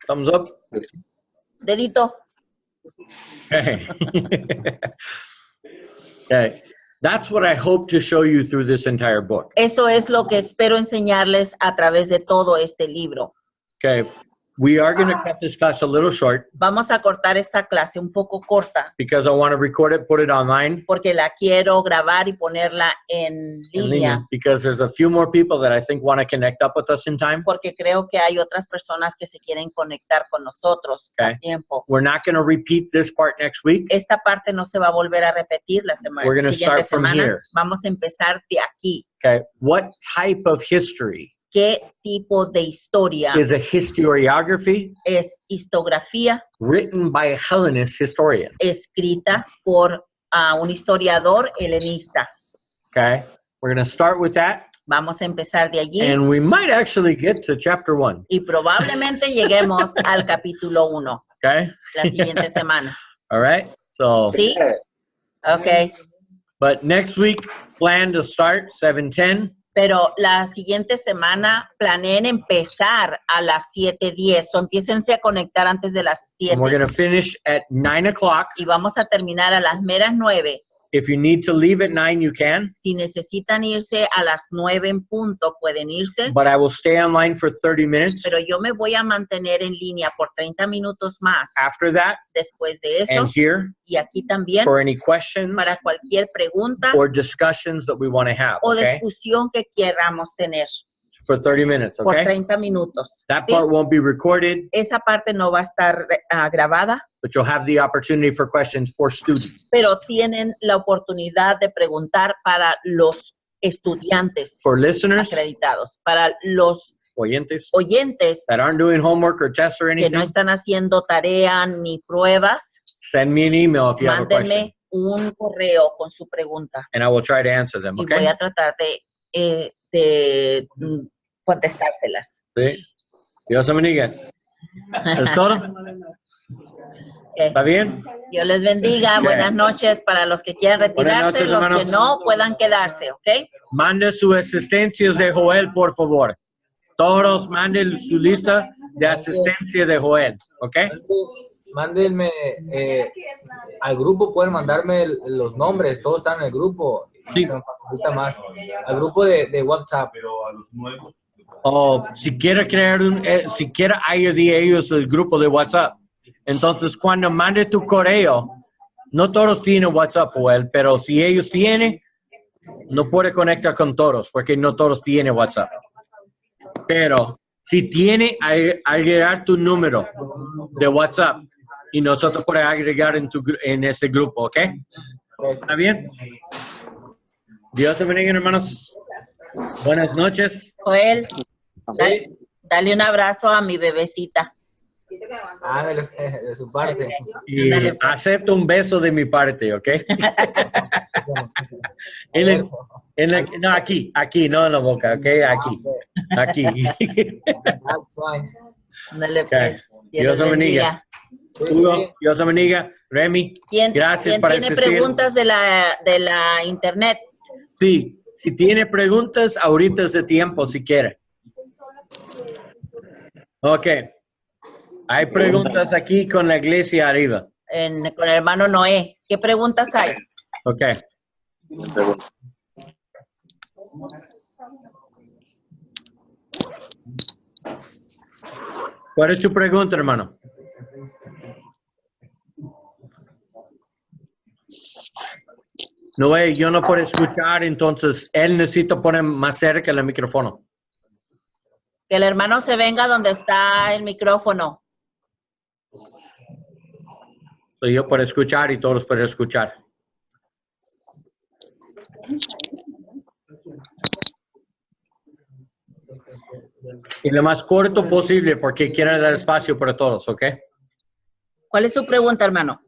[SPEAKER 1] Thumbs up.
[SPEAKER 2] Dedito.
[SPEAKER 1] Okay. Okay. That's what I hope to show you through this entire book.
[SPEAKER 2] Eso es lo que espero enseñarles a través de todo este libro.
[SPEAKER 1] Okay. We are going to cut this class a little short
[SPEAKER 2] Vamos a cortar esta clase un poco corta
[SPEAKER 1] because I want to record it, put it online.
[SPEAKER 2] porque la quiero grabar y ponerla en línea,
[SPEAKER 1] Because there's a few more people that I think want to connect up with us in time.
[SPEAKER 2] porque creo que hay otras personas que se quieren conectar con nosotros
[SPEAKER 1] Okay.
[SPEAKER 2] a tiempo.
[SPEAKER 1] We're not going to repeat this part next week.
[SPEAKER 2] Esta parte no se va a volver a repetir la
[SPEAKER 1] We're gonna
[SPEAKER 2] siguiente
[SPEAKER 1] start from
[SPEAKER 2] semana.
[SPEAKER 1] here.
[SPEAKER 2] Vamos a empezar de aquí.
[SPEAKER 1] Okay. What type of history?
[SPEAKER 2] ¿Qué tipo de historia
[SPEAKER 1] Is a historiography
[SPEAKER 2] es histografía
[SPEAKER 1] written by a Hellenist historian.
[SPEAKER 2] escrita por un historiador helenista?
[SPEAKER 1] Okay. We're going to start with that.
[SPEAKER 2] Vamos a empezar de allí
[SPEAKER 1] And we might actually get to chapter 1.
[SPEAKER 2] y probablemente lleguemos al capítulo 1
[SPEAKER 1] Okay.
[SPEAKER 2] la siguiente semana.
[SPEAKER 1] All right. So,
[SPEAKER 2] ¿Sí? Ok.
[SPEAKER 1] but next week, plan to start 7:10.
[SPEAKER 2] Pero la siguiente semana planeen empezar a las 7:10. O empiécense a conectar antes de las
[SPEAKER 1] And we're
[SPEAKER 2] 7.
[SPEAKER 1] going to finish at 9 o'clock.
[SPEAKER 2] Y vamos a terminar a las meras 9.
[SPEAKER 1] If you need to leave at 9, you can.
[SPEAKER 2] Si necesitan irse a las 9 en punto, pueden irse.
[SPEAKER 1] But I will stay online for 30 minutes.
[SPEAKER 2] Pero yo me voy a mantener en línea por 30 minutos más
[SPEAKER 1] After that,
[SPEAKER 2] después de eso.
[SPEAKER 1] and here
[SPEAKER 2] Y aquí también
[SPEAKER 1] for any questions
[SPEAKER 2] para cualquier pregunta
[SPEAKER 1] or discussions that we want to have,
[SPEAKER 2] o
[SPEAKER 1] okay?
[SPEAKER 2] discusión que queramos tener
[SPEAKER 1] For 30 minutes,
[SPEAKER 2] por
[SPEAKER 1] okay?
[SPEAKER 2] 30 minutos.
[SPEAKER 1] That
[SPEAKER 2] ¿sí?
[SPEAKER 1] part won't be recorded,
[SPEAKER 2] Esa parte no va a estar grabada,
[SPEAKER 1] but you'll have the opportunity for questions for students.
[SPEAKER 2] pero tienen la oportunidad de preguntar para los estudiantes
[SPEAKER 1] For listeners,
[SPEAKER 2] acreditados, para los
[SPEAKER 1] oyentes,
[SPEAKER 2] oyentes
[SPEAKER 1] that aren't doing homework or tests or
[SPEAKER 2] que no
[SPEAKER 1] anything,
[SPEAKER 2] están haciendo tarea ni pruebas.
[SPEAKER 1] send me an email if you have a question,
[SPEAKER 2] Mándenme un correo con su pregunta
[SPEAKER 1] and I will try to answer them,
[SPEAKER 2] y voy
[SPEAKER 1] okay?
[SPEAKER 2] a tratar de contestárselas.
[SPEAKER 1] Sí. Dios te bendiga. ¿Es todo? ¿Está bien?
[SPEAKER 2] Dios les bendiga.
[SPEAKER 1] Ok.
[SPEAKER 2] Buenas noches para los que quieran retirarse,
[SPEAKER 1] noches,
[SPEAKER 2] los
[SPEAKER 1] hermanos.
[SPEAKER 2] que no puedan quedarse, ¿ok?
[SPEAKER 1] Mande sus asistencias de Joel, por favor. Todos manden su lista de asistencia de Joel, ¿ok?
[SPEAKER 5] Mándenme al grupo, pueden mandarme los nombres, todos están en el grupo.
[SPEAKER 1] Sí.
[SPEAKER 5] Se me facilita más. Al grupo de WhatsApp.
[SPEAKER 1] O si quiere crear si quiere añadir ellos el grupo de WhatsApp. Entonces, cuando mande tu correo, no todos tienen WhatsApp, Joel, pero si ellos tienen, no puede conectar con todos, porque no todos tienen WhatsApp. Pero si tiene, agregar tu número de WhatsApp y nosotros podemos agregar en ese grupo, ¿ok? ¿Está bien? Dios te bendiga, hermanos. Buenas noches.
[SPEAKER 2] Joel, dale un abrazo a mi bebecita.
[SPEAKER 5] De su parte.
[SPEAKER 1] Y acepto un beso de mi parte, ¿ok? No, aquí, no en la boca, ¿ok? Aquí.
[SPEAKER 5] That's fine.
[SPEAKER 2] Ándale,
[SPEAKER 1] Ok.
[SPEAKER 2] pues.
[SPEAKER 1] Dios
[SPEAKER 2] les
[SPEAKER 1] te bendiga. Hugo, Dios te bendiga. Remy, gracias
[SPEAKER 2] ¿Quién
[SPEAKER 1] por
[SPEAKER 2] tiene
[SPEAKER 1] asistir.
[SPEAKER 2] preguntas de la internet?
[SPEAKER 1] Sí, si tiene preguntas, ahorita es el tiempo, si quiere. Ok. Hay preguntas aquí con la iglesia arriba.
[SPEAKER 2] Con el hermano Noé. ¿Qué preguntas hay?
[SPEAKER 1] Ok. ¿Cuál es tu pregunta, hermano? Noé, yo no puedo escuchar, entonces él necesita poner más cerca el micrófono.
[SPEAKER 2] Que el hermano se venga donde está el micrófono.
[SPEAKER 1] Yo puedo escuchar y todos pueden escuchar. Y lo más corto posible porque quiero dar espacio para todos, ¿ok?
[SPEAKER 2] ¿Cuál es su pregunta, hermano?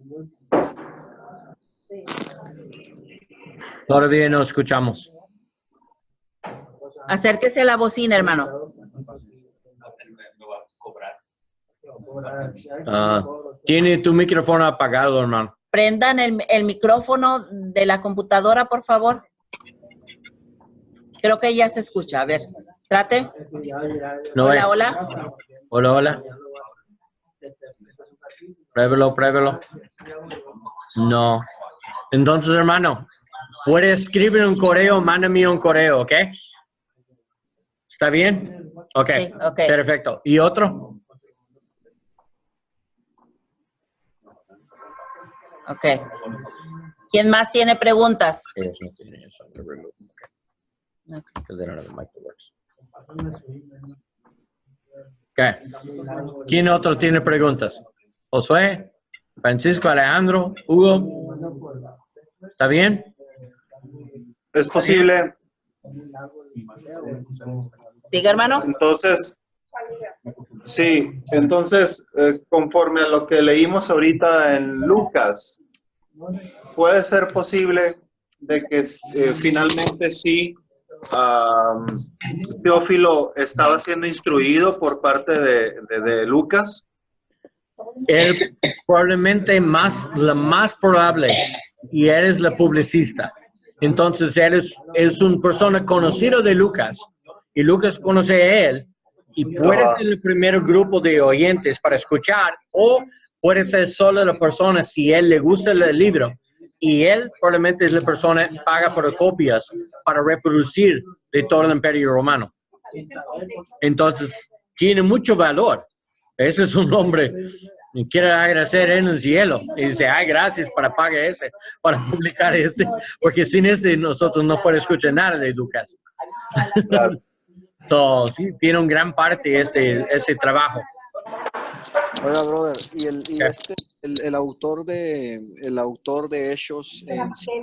[SPEAKER 1] Todavía no escuchamos.
[SPEAKER 2] Acérquese a la bocina, hermano.
[SPEAKER 1] Tiene tu micrófono apagado, hermano.
[SPEAKER 2] Prendan el micrófono de la computadora, por favor. Creo que ya se escucha. A ver, trate.
[SPEAKER 1] Noé.
[SPEAKER 2] Hola.
[SPEAKER 1] Hola. Pruébelo. No. Entonces, hermano, puede escribir un correo, mándame un correo, ¿ok? ¿Está bien? Ok.
[SPEAKER 2] Sí, ok.
[SPEAKER 1] Perfecto. ¿Y otro?
[SPEAKER 2] Ok. ¿Quién más tiene preguntas?
[SPEAKER 1] Ellos no tienen eso. Because they don't have a mic that works. Ok. ¿Quién otro tiene preguntas? Josué, Francisco, Alejandro, Hugo. ¿Está bien?
[SPEAKER 7] ¿Es posible?
[SPEAKER 2] Diga, hermano.
[SPEAKER 7] Entonces, sí, entonces, conforme a lo que leímos ahorita en Lucas, ¿puede ser posible de que finalmente sí Teófilo estaba siendo instruido por parte de Lucas?
[SPEAKER 1] Él probablemente la más probable, y él es la publicista. Entonces, él es una persona conocida de Lucas, y Lucas conoce a él, y puede ser el primer grupo de oyentes para escuchar, o puede ser solo la persona si él le gusta el libro, y él probablemente es la persona que paga por copias para reproducir de todo el Imperio Romano. Entonces, tiene mucho valor. Ese es un hombre que quiere agradecer en el cielo. Y dice, ay, gracias para pagar ese, para publicar ese, porque sin ese nosotros no podemos escuchar nada de Lucas. So, sí, tiene un gran parte ese trabajo.
[SPEAKER 3] Oiga, brother, el autor de Hechos,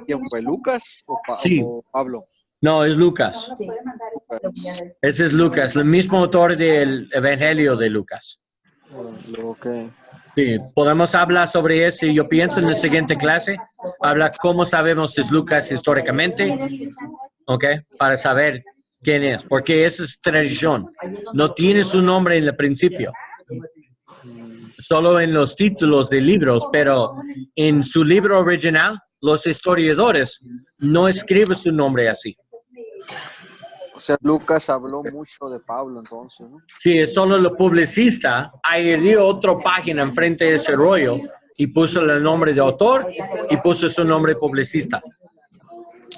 [SPEAKER 3] ¿quién fue? ¿Lucas
[SPEAKER 1] Sí.
[SPEAKER 3] o Pablo?
[SPEAKER 1] No, es Lucas.
[SPEAKER 3] Lucas.
[SPEAKER 1] Ese es Lucas, el mismo autor del Evangelio de Lucas.
[SPEAKER 3] Ok.
[SPEAKER 1] Sí, podemos hablar sobre eso. Yo pienso en la siguiente clase, habla cómo sabemos si es Lucas históricamente, ¿ok? Para saber quién es, porque esa es tradición. No tiene su nombre en el principio, solo en los títulos de libros, pero en su libro original, los historiadores no escriben su nombre así.
[SPEAKER 3] O sea, Lucas habló mucho de Pablo entonces, ¿no?
[SPEAKER 1] Sí, es solo el publicista añadió otra página enfrente de ese rollo y puso el nombre de autor y puso su nombre publicista.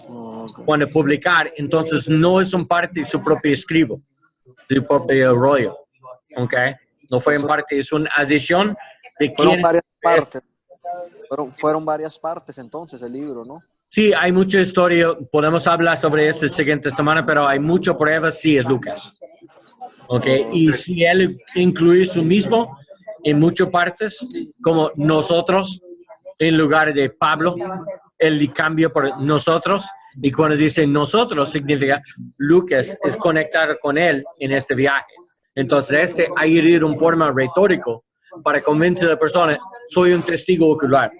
[SPEAKER 3] Okay.
[SPEAKER 1] Cuando publicar, entonces no es un parte de su propio escribo, su propio rollo. ¿Ok? No fue en parte, es una adición de quién.
[SPEAKER 3] Varias partes. Fueron varias partes entonces el libro, ¿no?
[SPEAKER 1] Sí, hay mucha historia. Podemos hablar sobre eso la siguiente semana, pero hay muchas pruebas, sí, es Lucas. ¿Ok? Y si él incluye su mismo en muchas partes, como nosotros, en lugar de Pablo, él cambia por nosotros. Y cuando dice nosotros, significa Lucas es conectado con él en este viaje. Entonces, añadir una forma retórico para convencer a la persona, soy un testigo ocular.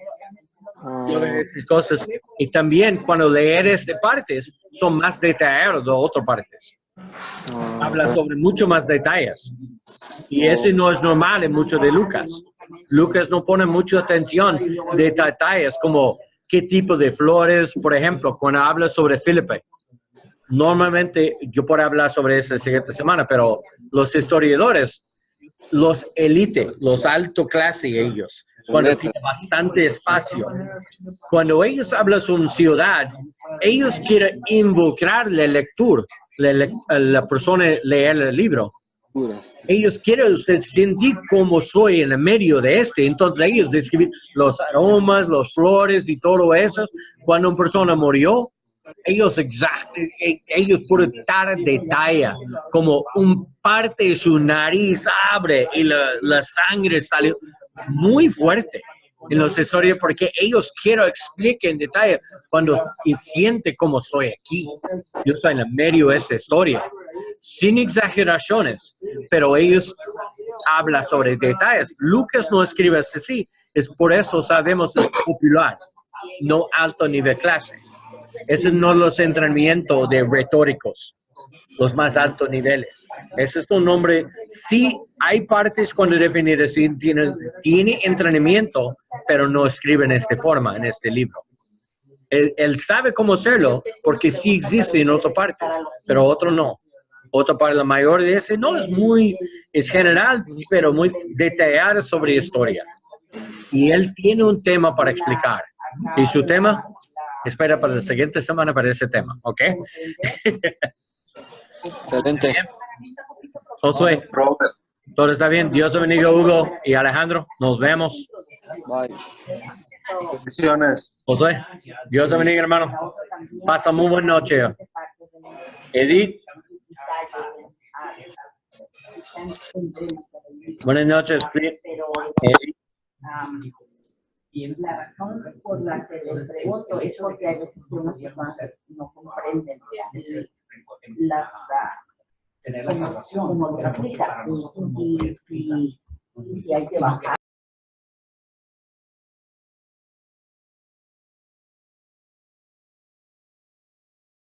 [SPEAKER 1] Esas cosas. Y también cuando lees de partes, son más detallados de otras partes. Habla sobre mucho más detalles. Y ese no es normal en mucho de Lucas. Lucas no pone mucha atención de detalles como qué tipo de flores, por ejemplo, cuando habla sobre Felipe. Normalmente, yo puedo hablar sobre eso la siguiente semana, pero los historiadores, los élite, los alto clase ellos, cuando tienen bastante espacio, cuando ellos hablan sobre una ciudad, ellos quieren involucrar la lectura, la persona leer el libro. Ellos quieren usted sentir como soy en el medio de entonces ellos describen los aromas, las flores y todo eso. Cuando una persona murió, ellos pueden dar detalle, como un parte de su nariz abre y la sangre salió muy fuerte en las historias, porque ellos quieren explicar en detalle cuando siente como soy aquí. Yo estoy en el medio de esa historia, sin exageraciones, pero ellos hablan sobre detalles. Lucas no escribe así, es por eso sabemos es popular, no alto nivel clase. Esos no los entrenamientos de retóricos, los más altos niveles. Ese es un nombre. Sí, hay partes cuando definir así, tiene entrenamiento, pero no escribe en esta forma, en este libro. Él sabe cómo hacerlo, porque sí existe en otras partes, pero otro no. Otra parte, la mayor de ese no es general, pero muy detallado sobre historia. Y él tiene un tema para explicar. Y su tema, espera para la siguiente semana para ese tema, ¿ok?
[SPEAKER 3] Excelente.
[SPEAKER 1] Josué, todo está bien. Dios te bendiga, Hugo y Alejandro. Nos vemos.
[SPEAKER 3] Bye.
[SPEAKER 7] Bendiciones.
[SPEAKER 1] Josué, Dios te bendiga, hermano. Pasa muy buena noche. Edith. Buenas noches, Edith.
[SPEAKER 2] Y la razón por la que les pregunto es porque a veces unas personas no comprenden como lo explica, y si hay que bajar.